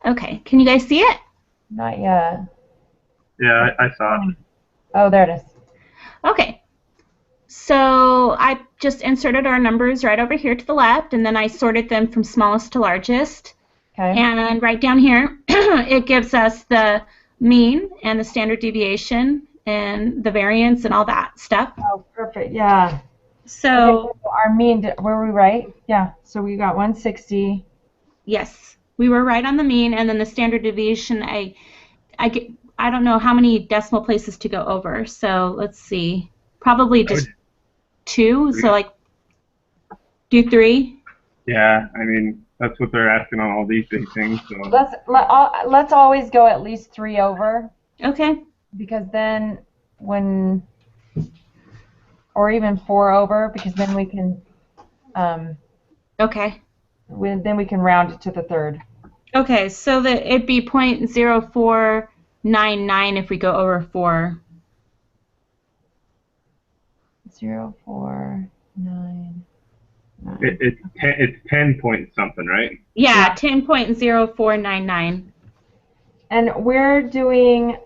Okay. Can you guys see it? Not yet. Yeah, I saw it. Oh, there it is. Okay. So I just inserted our numbers right over here to the left, and then I sorted them from smallest to largest. Okay. And right down here, it gives us the mean and the standard deviation and the variance and all that stuff. Oh, perfect. Yeah. So okay, our mean, were we right? Yeah. So we got 160. yes, we were right on the mean, and then the standard deviation, I don't know how many decimal places to go over. So let's see, probably just 2. So like do 3. Yeah, I mean that's what they're asking on all these big things. So Let's always go at least 3 over. Okay. Because then or even 4 over, because then we can Okay. then we can round it to the third. Okay, so that it'd be 0.0499 if we go over 4. 0.499. It's 10 point something, right? Yeah, 10.0499. And we're doing,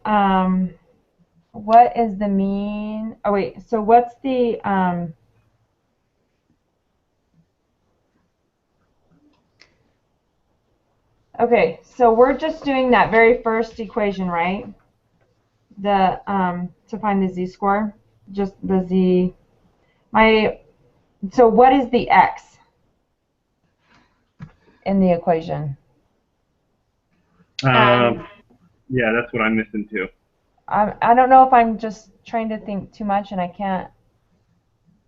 what is the mean? Oh, wait, so what's the, okay, so we're just doing that very first equation, right? The, to find the z-score, just the z, so what is the x in the equation? Yeah, that's what I'm missing too. I don't know if I'm just trying to think too much and I can't,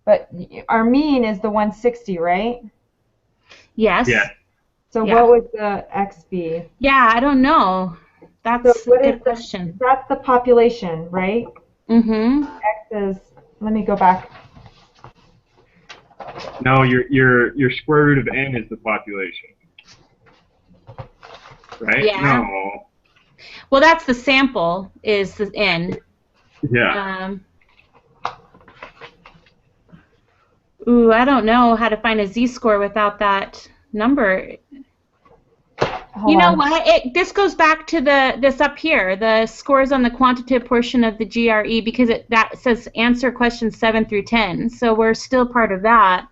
but our mean is the 160, right? Yes. Yeah. So Yeah. what would the x be? Yeah, I don't know. That's So what a is good question. That's the population, right? Mm-hmm. X is, let me go back. No, your square root of n is the population. Right? Yeah. No. Well, that's the sample is the n. Yeah. Ooh, I don't know how to find a z-score without that number. Hold You know on. what? This goes back to this up here, the scores on the quantitative portion of the GRE, because that says answer questions 7 through 10. So we're still part of that.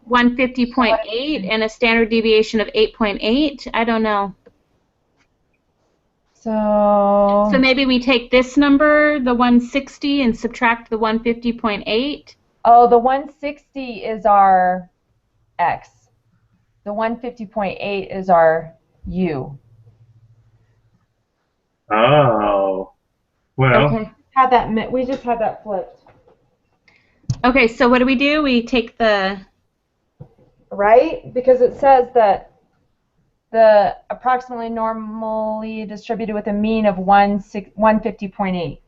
150.8 and a standard deviation of 8.8. I don't know. So maybe we take this number, the 160, and subtract the 150.8. oh, the 160 is our x. The 150.8 is our u. Oh. Well. Okay. We just had that flipped. Okay, so what do? We take the... Right? Because it says that the approximately normally distributed with a mean of 150.8.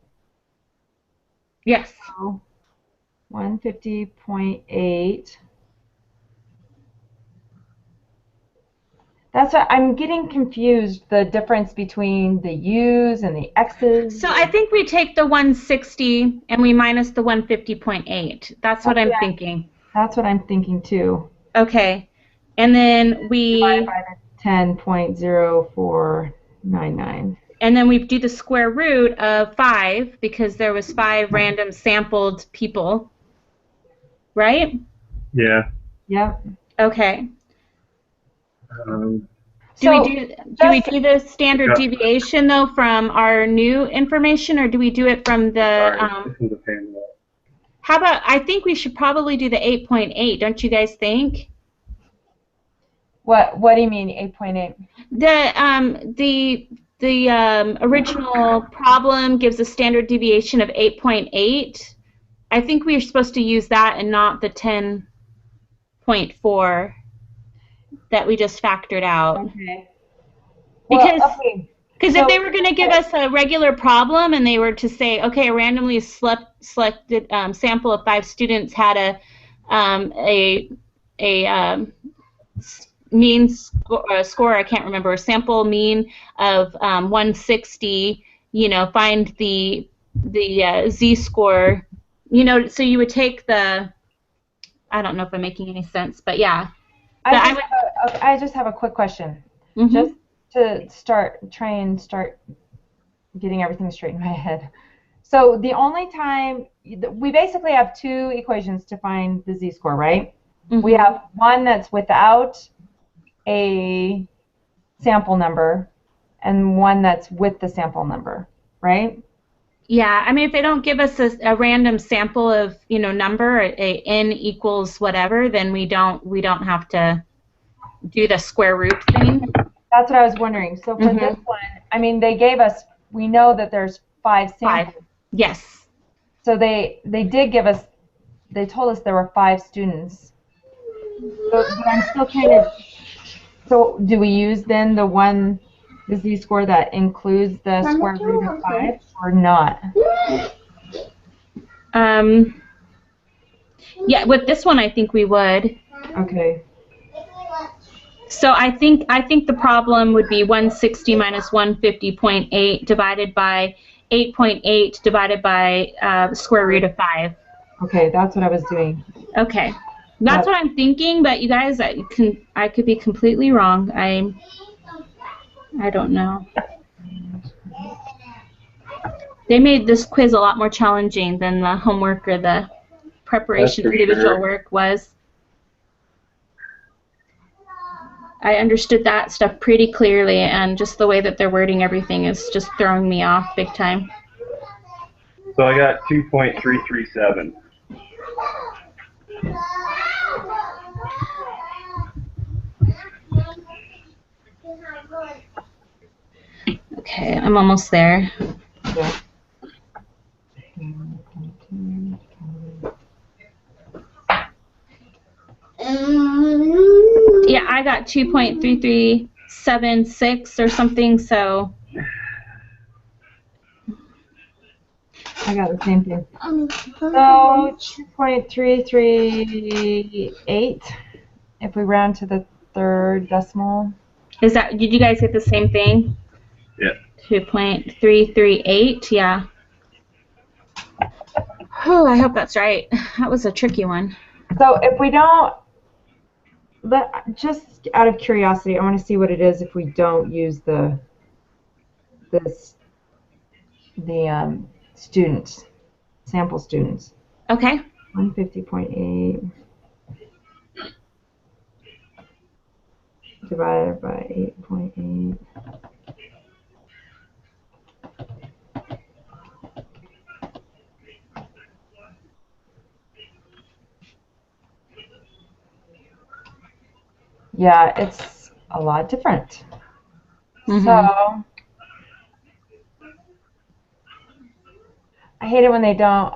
Yes. So 150.8. That's what I'm getting confused, the difference between the U's and the X's. So I think we take the 160 and we minus the 150.8. That's what I'm thinking. That's what I'm thinking too. Okay. And then we... Divided by the 10.0499. And then we do the square root of 5 because there was 5 random sampled people. Right? Yeah. Yep. Okay. So do we do the standard deviation though from our new information, or do we do it from the? How about? I think we should probably do the 8.8. Don't you guys think? What do you mean 8.8? The original problem gives a standard deviation of 8.8. I think we are supposed to use that and not the 10.4 that we just factored out. Okay. Because if they were going to give us a regular problem and they were to say, okay, a randomly selected sample of 5 students had a mean score, I can't remember, a sample mean of 160, find the z-score, so you would take the, I don't know if I'm making any sense, but yeah. I just have a quick question. Mm-hmm. Just to try and start getting everything straight in my head. So the only time, we basically have 2 equations to find the z-score, right? Mm-hmm. We have one that's without a sample number and one that's with the sample number, right? Yeah, I mean, if they don't give us a random sample of, number, a n equals whatever, then we don't have to do the square root thing. That's what I was wondering. So for this one, I mean, they gave us, we know that there's 5 samples. 5. Yes. So they did give us, they told us there were 5 students. So, but I'm still trying to, so do we use then the z-score that includes the square root of 5 or not? Yeah, with this one I think we would. Okay. So I think the problem would be 160 minus 150.8 divided by 8.8 divided by square root of 5. Okay, that's what I was doing. Okay. That's what I'm thinking, but you guys, I could be completely wrong. I don't know. They made this quiz a lot more challenging than the homework or the preparation That's for individual sure. work was. I understood that stuff pretty clearly, and just the way that they're wording everything is just throwing me off big time. So I got 2.337. Okay, I'm almost there. Yeah. Yeah, I got 2.3376 or something, so I got the same thing. So 2.338 if we round to the third decimal. is that, did you guys get the same thing? Yeah. 2.338, yeah. Oh, I hope that's right. That was a tricky one. So if we don't, just out of curiosity, I want to see what it is if we don't use the students, sample students. Okay. 150.8 divided by 8.8. Yeah, it's a lot different. Mhm. So I hate it when they don't.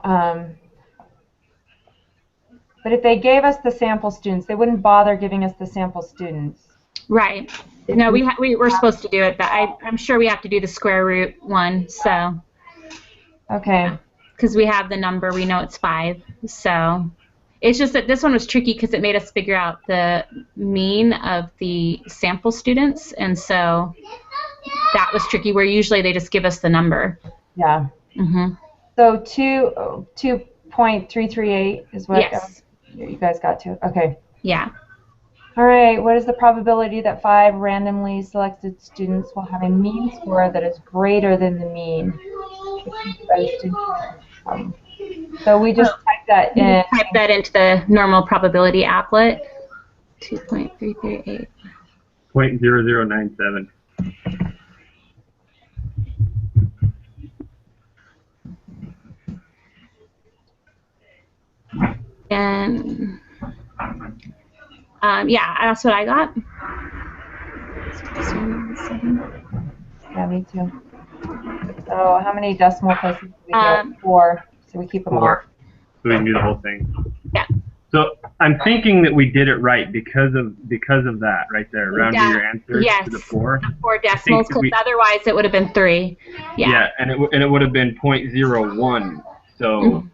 But if they gave us the sample students, they wouldn't bother giving us the sample students. Right. No, we're supposed to do it, but I'm sure we have to do the square root one, so. Okay. Because we have the number, we know it's 5. So it's just that this one was tricky because it made us figure out the mean of the sample students, and so that was tricky. Where usually they just give us the number. Yeah. Mhm. So 2.338 is what Yes. you guys got to. Okay. Yeah. All right. What is the probability that 5 randomly selected students will have a mean score that is greater than the mean? So we just type that in. Type that into the normal probability applet. 2.338. 0.0097. And yeah, that's what I got. Yeah, me too. So how many decimal places do we get? 4. So we keep them all. 4. So we can do the whole thing. Yeah. So I'm thinking that we did it right because of that right there. Rounding your answer to the 4. 4 decimals, because otherwise it would have been 3. Yeah, and it would have been 0.01. So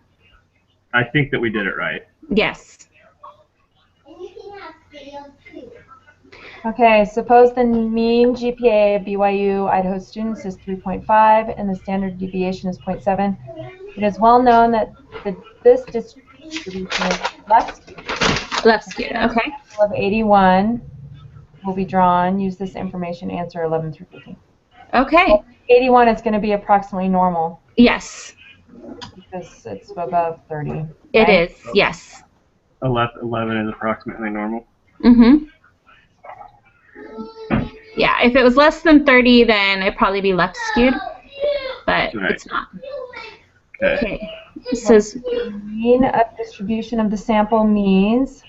I think that we did it right. Yes. Okay, suppose the mean GPA of BYU Idaho students is 3.5 and the standard deviation is 0.7. It is well known that this distribution is left skewed. Left skewed, okay. Of 81 will be drawn. Use this information, answer 11 through 15. Okay. Well, 81 is going to be approximately normal Yes. because it's above 30. It right? is, yes. 11 is approximately normal. Mm-hmm. Yeah, if it was less than 30, then it'd probably be left skewed, but Right. it's not. Okay. It says Mean of distribution of the sample means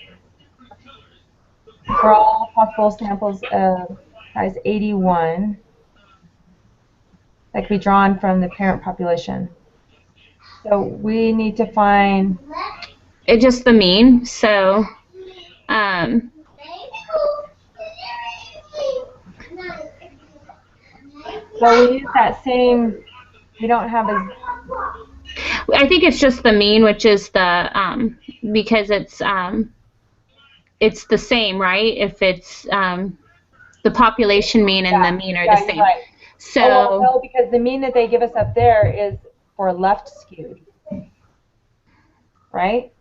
for all possible samples of size 81 that can be drawn from the parent population. So we need to find it just the mean, so so we use that same, we don't have as, I think it's just the mean, which is the because it's the same, right? If it's the population mean and the mean are the same. Right. So well, no, because the mean that they give us up there is for left skewed, right?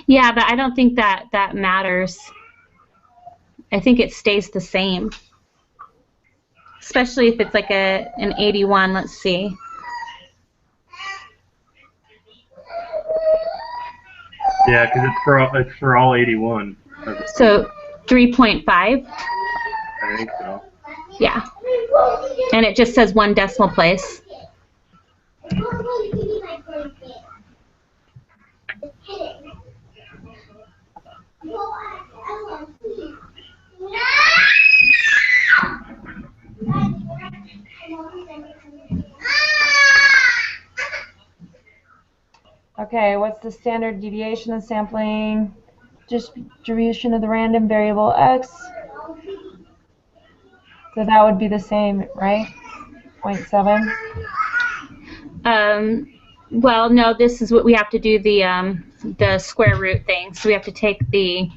Yeah, but I don't think that matters. I think it stays the same. Especially if it's like an 81, let's see. Yeah, because it's for all 81. So 3.5? I think so. Yeah. And it just says 1 decimal place. Okay, what's the standard deviation of sampling? Distribution of the random variable x. So that would be the same, right? 0.7. Well, no, this is what we have to do, the square root thing. So we have to take the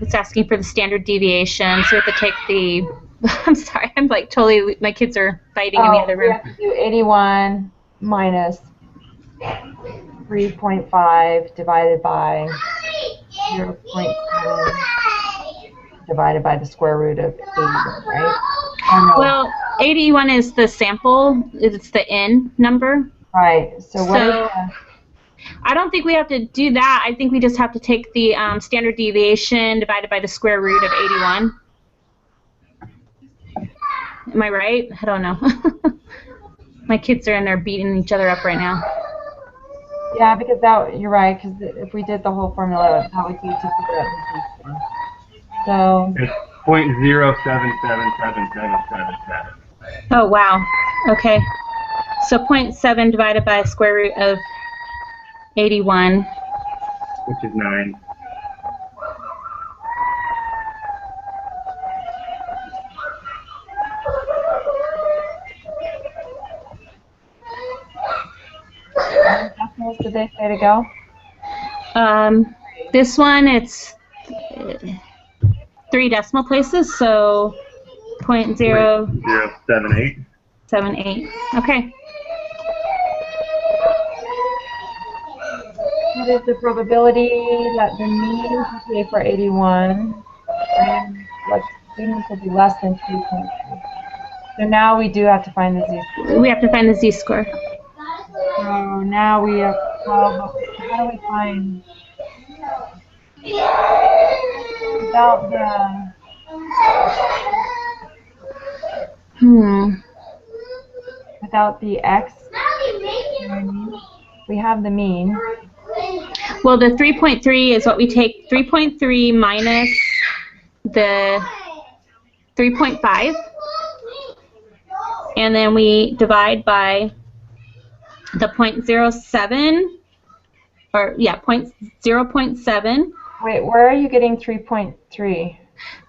it's asking for the standard deviation. So we have to take the I'm sorry, I'm like totally, my kids are fighting in the other room. We have to do 81 minus 3.5 divided by 0.7 divided by the square root of 81, right? Oh, no. Well, 81 is the sample. It's the n number. Right. So what is the... I don't think we have to do that. I think we just have to take the standard deviation divided by the square root of 81. Am I right? I don't know. My kids are in there beating each other up right now. Yeah, because that, you're right, because if we did the whole formula, that would be to figure out the z-score. So... It's 0.077777. Oh, wow. Okay. So 0.7 divided by square root of 81. Which is 9. How many decimals did they say to go? This one, it's 3 decimal places, so 0.078. 0.078. Okay. What is the probability that the mean GPA for 81 and what students will be less than 3.3? So now we do have to find the z-score. We have to find the z-score. So now we have, how do we find, without the x, you know what I mean? We have the mean. Well, the 3.3 is what we take 3.3 minus the 3.5, and then we divide by the 0.07, or yeah, 0.7. Wait, where are you getting 3.3?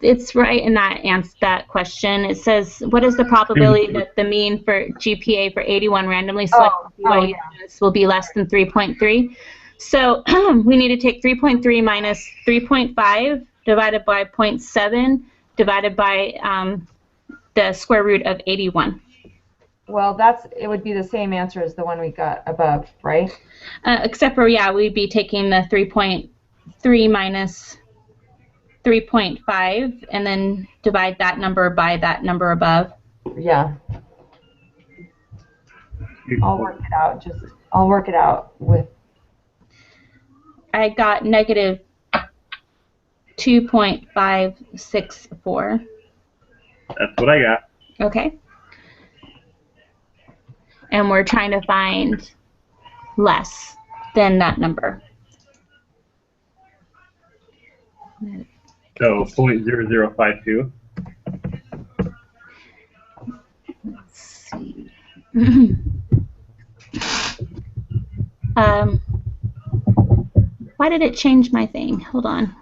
It's right in that question. It says, what is the probability that the mean for GPA for 81 randomly selected BYU students will be less than 3.3? So we need to take 3.3 minus 3.5 divided by 0.7 divided by the square root of 81. Well, it would be the same answer as the one we got above, right? Except for, yeah, we'd be taking the 3.3 minus 3.5 and then divide that number by that number above. Yeah. I'll work it out with. I got negative 2.564. That's what I got. Okay. And we're trying to find less than that number. So 0.0052. Let's see. Why did it change my thing? Hold on.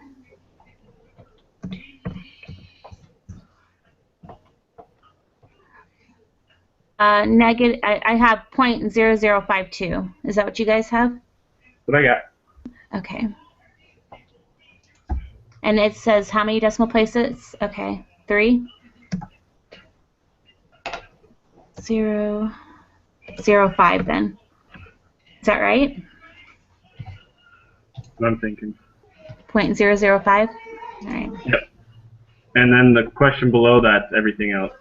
Negative. I have 0.0052. Is that what you guys have? What I got? Okay. And it says how many decimal places? Okay, 3. 0.05 then. that right? What I'm thinking. 0.005? All right. Yep. And then the question below that's everything else.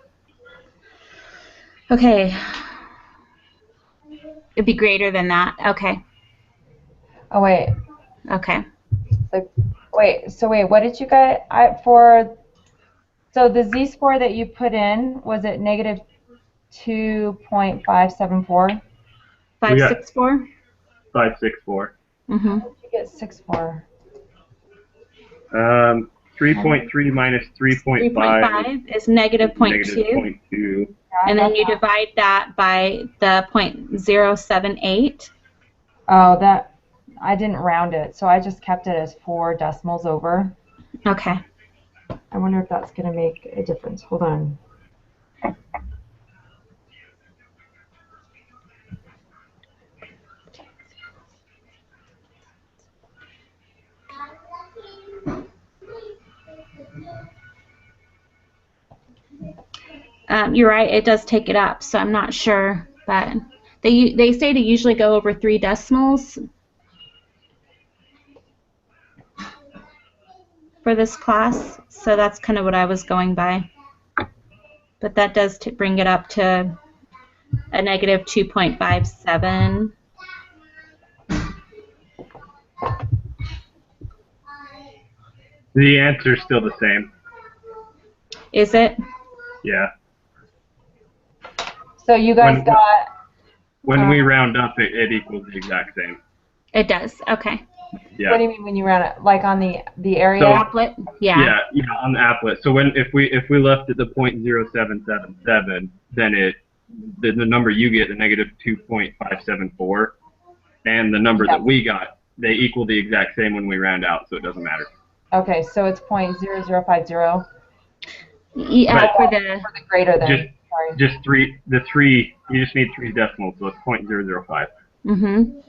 Okay. It'd be greater than that. Okay. Oh, wait. Okay. So wait, what did you get so the z-score that you put in, was it negative 2.574? 564? 564. Mm-hmm. What did you get 6 for? 3.3 minus 3.5 3.5 is negative 0.2. negative 0.2. And then you divide that by the 0.078. Oh, I didn't round it, so I just kept it as 4 decimals over. Okay. I wonder if that's going to make a difference. Hold on. You're right, it does take it up, so I'm not sure, but they say to usually go over 3 decimals for this class, so that's kind of what I was going by. But that does bring it up to a negative 2.57. The answer's still the same. Is it? Yeah. So you guys got... When we round up, it equals the exact same. It does. Okay. Yeah. What do you mean when you round it? Like on the area? So, Applet? Yeah. Yeah, on the applet. So if we left it the 0.0777, then the number you get, the negative 2.574, and the number that we got, they equal the exact same when we round out, so it doesn't matter. Okay, so it's 0.0050. Yeah, for the greater than. Sorry. Just you just need 3 decimals, so it's 0.005. Mm-hmm.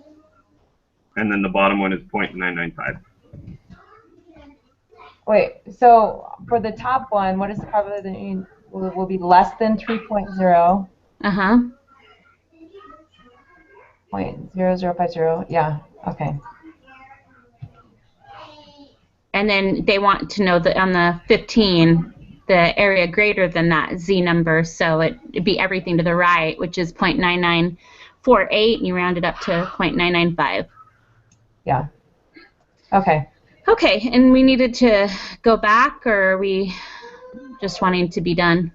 And then the bottom one is 0.995. Wait, so for the top one, what is the probability that will be less than 3.0? Uh-huh. 0.0050, yeah, okay. And then they want to know that on the 15, the area greater than that Z number, so it'd be everything to the right, which is 0.9948, and you round it up to 0.995. Yeah. Okay. Okay, and we needed to go back, or are we just wanting to be done?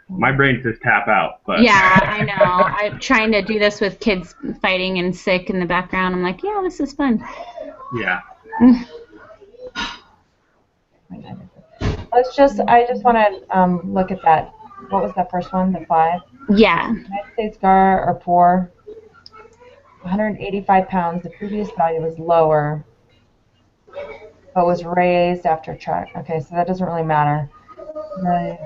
My brain says tap out, but Yeah, I know. I'm trying to do this with kids fighting and sick in the background. I'm like, yeah, this is fun. yeah. I just want to look at that. What was that first one, the 5? Yeah. United States GAR or 4, 185 pounds. The previous value was lower, but was raised after check. Okay, so that doesn't really matter. Right.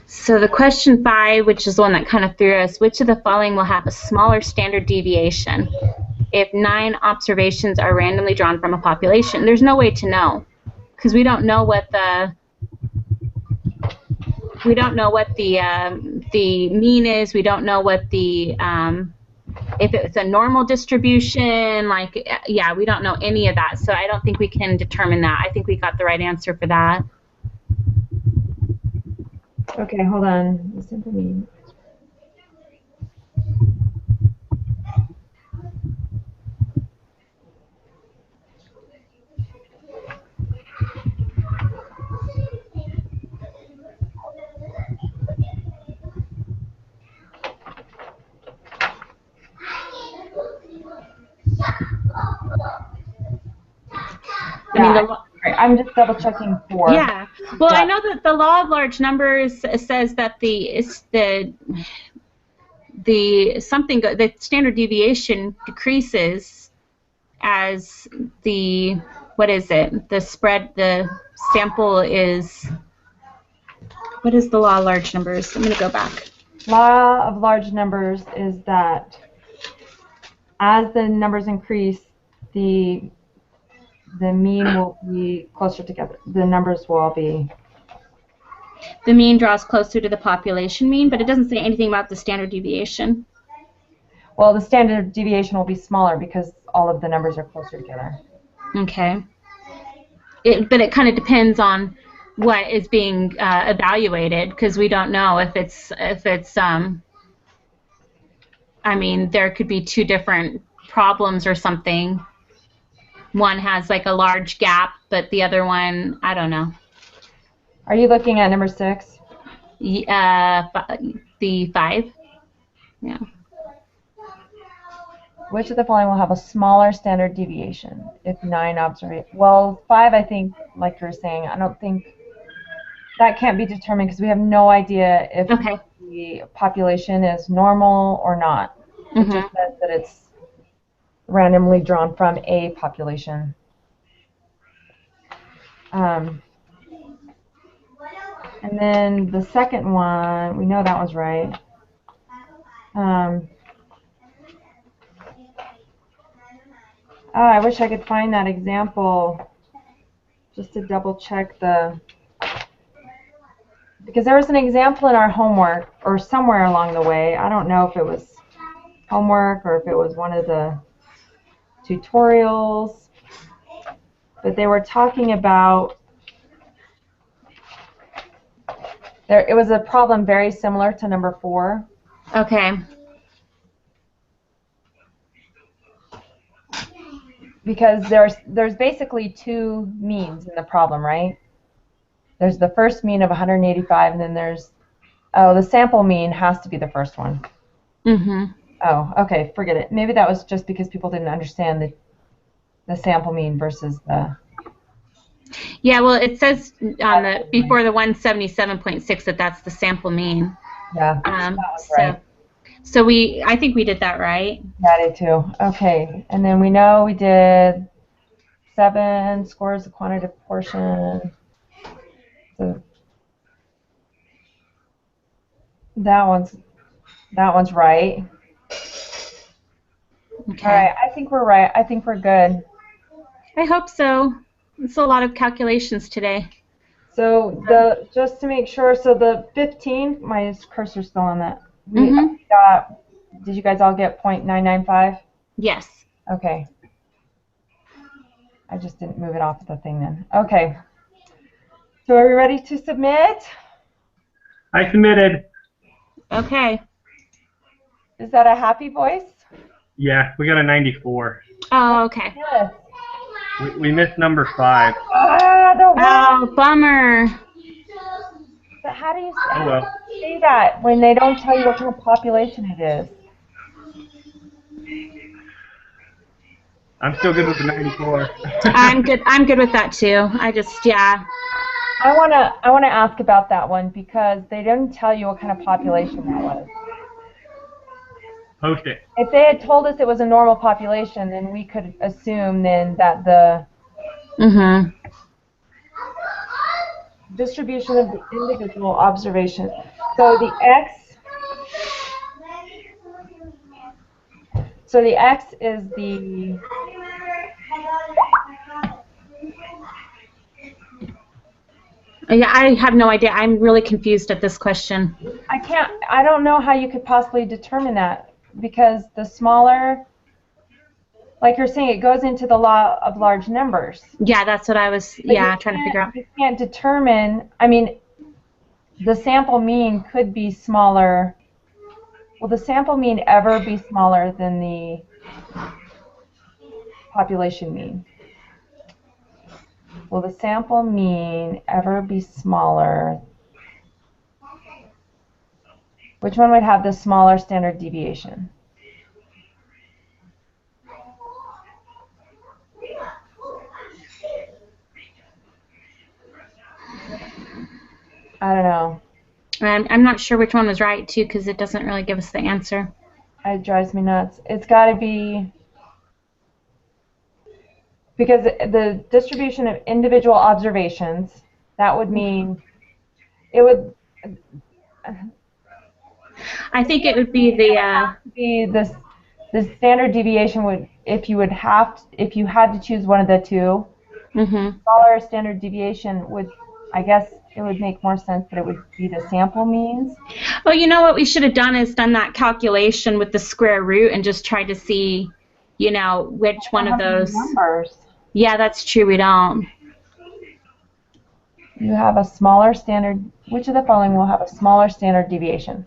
So the question 5, which is the one that kind of threw us, which of the following will have a smaller standard deviation if 9 observations are randomly drawn from a population? There's no way to know, because we don't know what the mean is. We don't know what the if it's a normal distribution, we don't know any of that. So I don't think we can determine that. I think we got the right answer for that. Okay, hold on. Listen to me. I'm just double checking 4. Yeah. Well, I know that the law of large numbers says that the standard deviation decreases as the sample is. What is the law of large numbers? I'm going to go back. Law of large numbers is that as the numbers increase, the the mean will be closer together. The numbers will all be. The mean draws closer to the population mean, but it doesn't say anything about the standard deviation. Well, the standard deviation will be smaller because all of the numbers are closer together. Okay. But it kind of depends on what is being evaluated, because we don't know if it's I mean, there could be two different problems or something. One has like a large gap, but the other one, I don't know. Are you looking at number 6? The 5. Yeah. Which of the following will have a smaller standard deviation if 9 observations? Well, 5, I think, like you were saying, I don't think that can't be determined because we have no idea if Okay. the population is normal or not. It just says that it's randomly drawn from a population. And then the second one, we know that one's right. Oh, I wish I could find that example just to double check because there was an example in our homework or somewhere along the way. I don't know if it was homework or if it was one of the tutorials, but they were talking about it was a problem very similar to number 4. Okay. Because there's basically 2 means in the problem, right? There's the first mean of 185, and then there's, the sample mean has to be the first one. Oh, okay, forget it. Maybe that was just because people didn't understand the sample mean versus the... Yeah, well, it says on the before the 177.6 that that's the sample mean. Yeah, right. So I think we did that right. Yeah, I did too. Okay, and then we know we did 7 scores the quantitative portion. So that one's right. Okay. All right, I think we're right. I think we're good. I hope so. It's a lot of calculations today. So just to make sure, so the 15, my cursor's still on that. Did you guys all get 0.995? Yes. Okay. I just didn't move it off the thing then. Okay. So are we ready to submit? I submitted. Okay. Is that a happy voice? Yeah, we got a 94. Oh, okay. Yes. We missed number 5. Oh, bummer. But how do you Oh well. say that when they don't tell you what kind of population it is? I'm still good with the 94. I'm good with that too. Yeah. I wanna ask about that one because they didn't tell you what kind of population that was. Post it. If they had told us it was a normal population, then we could assume then that the distribution of the individual observation. So the X is the Yeah, I have no idea. I'm really confused at this question. I don't know how you could possibly determine that because the smaller, like you're saying, it goes into the law of large numbers. Yeah, that's what I was trying to figure out. You can't determine, I mean, the sample mean could be smaller. Will the sample mean ever be smaller than the population mean? Will the sample mean ever be smaller? Which one would have the smaller standard deviation? I don't know. I'm not sure which one was right, too, because it doesn't really give us the answer. It drives me nuts. It's got to be... Because the distribution of individual observations, that would mean... It would... I think it would be the standard deviation would, if you had to choose one of the two, Mhm. Smaller standard deviation would, I guess it would make more sense that it would be the sample means. Well, you know what we should have done is done that calculation with the square root and just tried to see, which one of those. Numbers. Yeah, that's true. We don't. You have a smaller standard, which of the following will have a smaller standard deviation?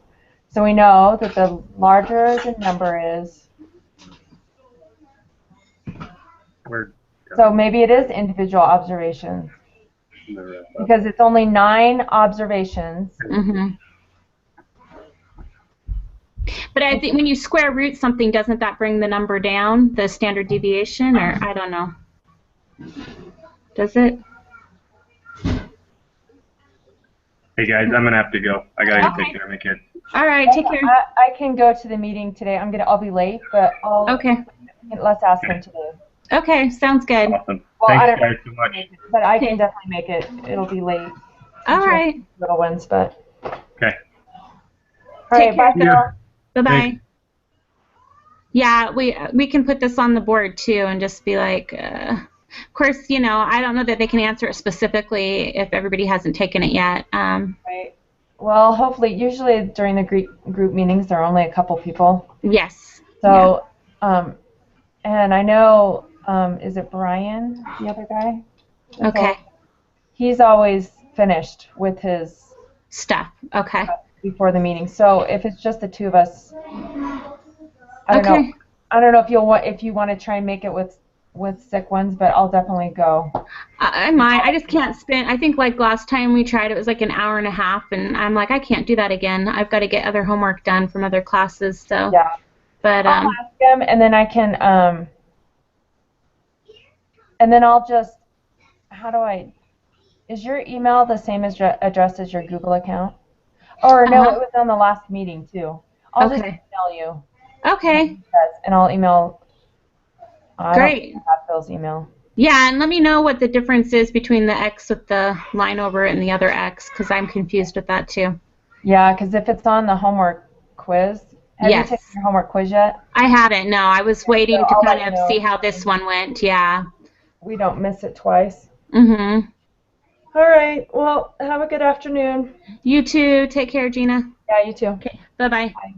So we know that the larger the number is, so maybe it is individual observations because it's only 9 observations. Mhm. But I think when you square root something, doesn't that bring the number down, the standard deviation, or I don't know. Does it? Hey guys, I'm gonna have to go. I gotta go take care of my kids. All right, take care. I can go to the meeting today. I'll be late, but Okay. Let's ask them today. Okay, sounds good. Awesome. Well, I Thanks don't- guys so much. But I can definitely make it. It'll be late. All right. Little ones, but. Okay. All Take right, bye, care. Phil. Bye-bye. Thanks. Yeah, we can put this on the board too and just be like, of course, I don't know that they can answer it specifically if everybody hasn't taken it yet. Right. Well, hopefully, usually during the group meetings, there are only a couple people. Yes. So, and I know, is it Brian, the other guy? Okay. He's always finished with his Stuff. Okay. before the meeting. So if it's just the two of us, I don't know. Okay. I don't know if you want to try and make it with sick ones, but I'll definitely go. I might. I just can't spend. I think like last time we tried, it was like an hour and a half, and I'm like, I can't do that again. I've got to get other homework done from other classes. So. Yeah. But I'll ask him, and then I can, and then I'll just, is your email the same address as your Google account? Or no, it was on the last meeting too. I'll just Okay. email you. Okay. And I'll email. Great. I don't have Phil's email. Yeah, and let me know what the difference is between the X with the line over it and the other X, because I'm confused with that too. Yeah, because if it's on the homework quiz, have Yes. you taken your homework quiz yet? I haven't. No, I was waiting So to I'll kind let of you know. see how this one went. Yeah. We don't miss it twice. Mhm. All right. Well, have a good afternoon. You too. Take care, Gina. Yeah, you too. Okay. Bye-bye. Bye.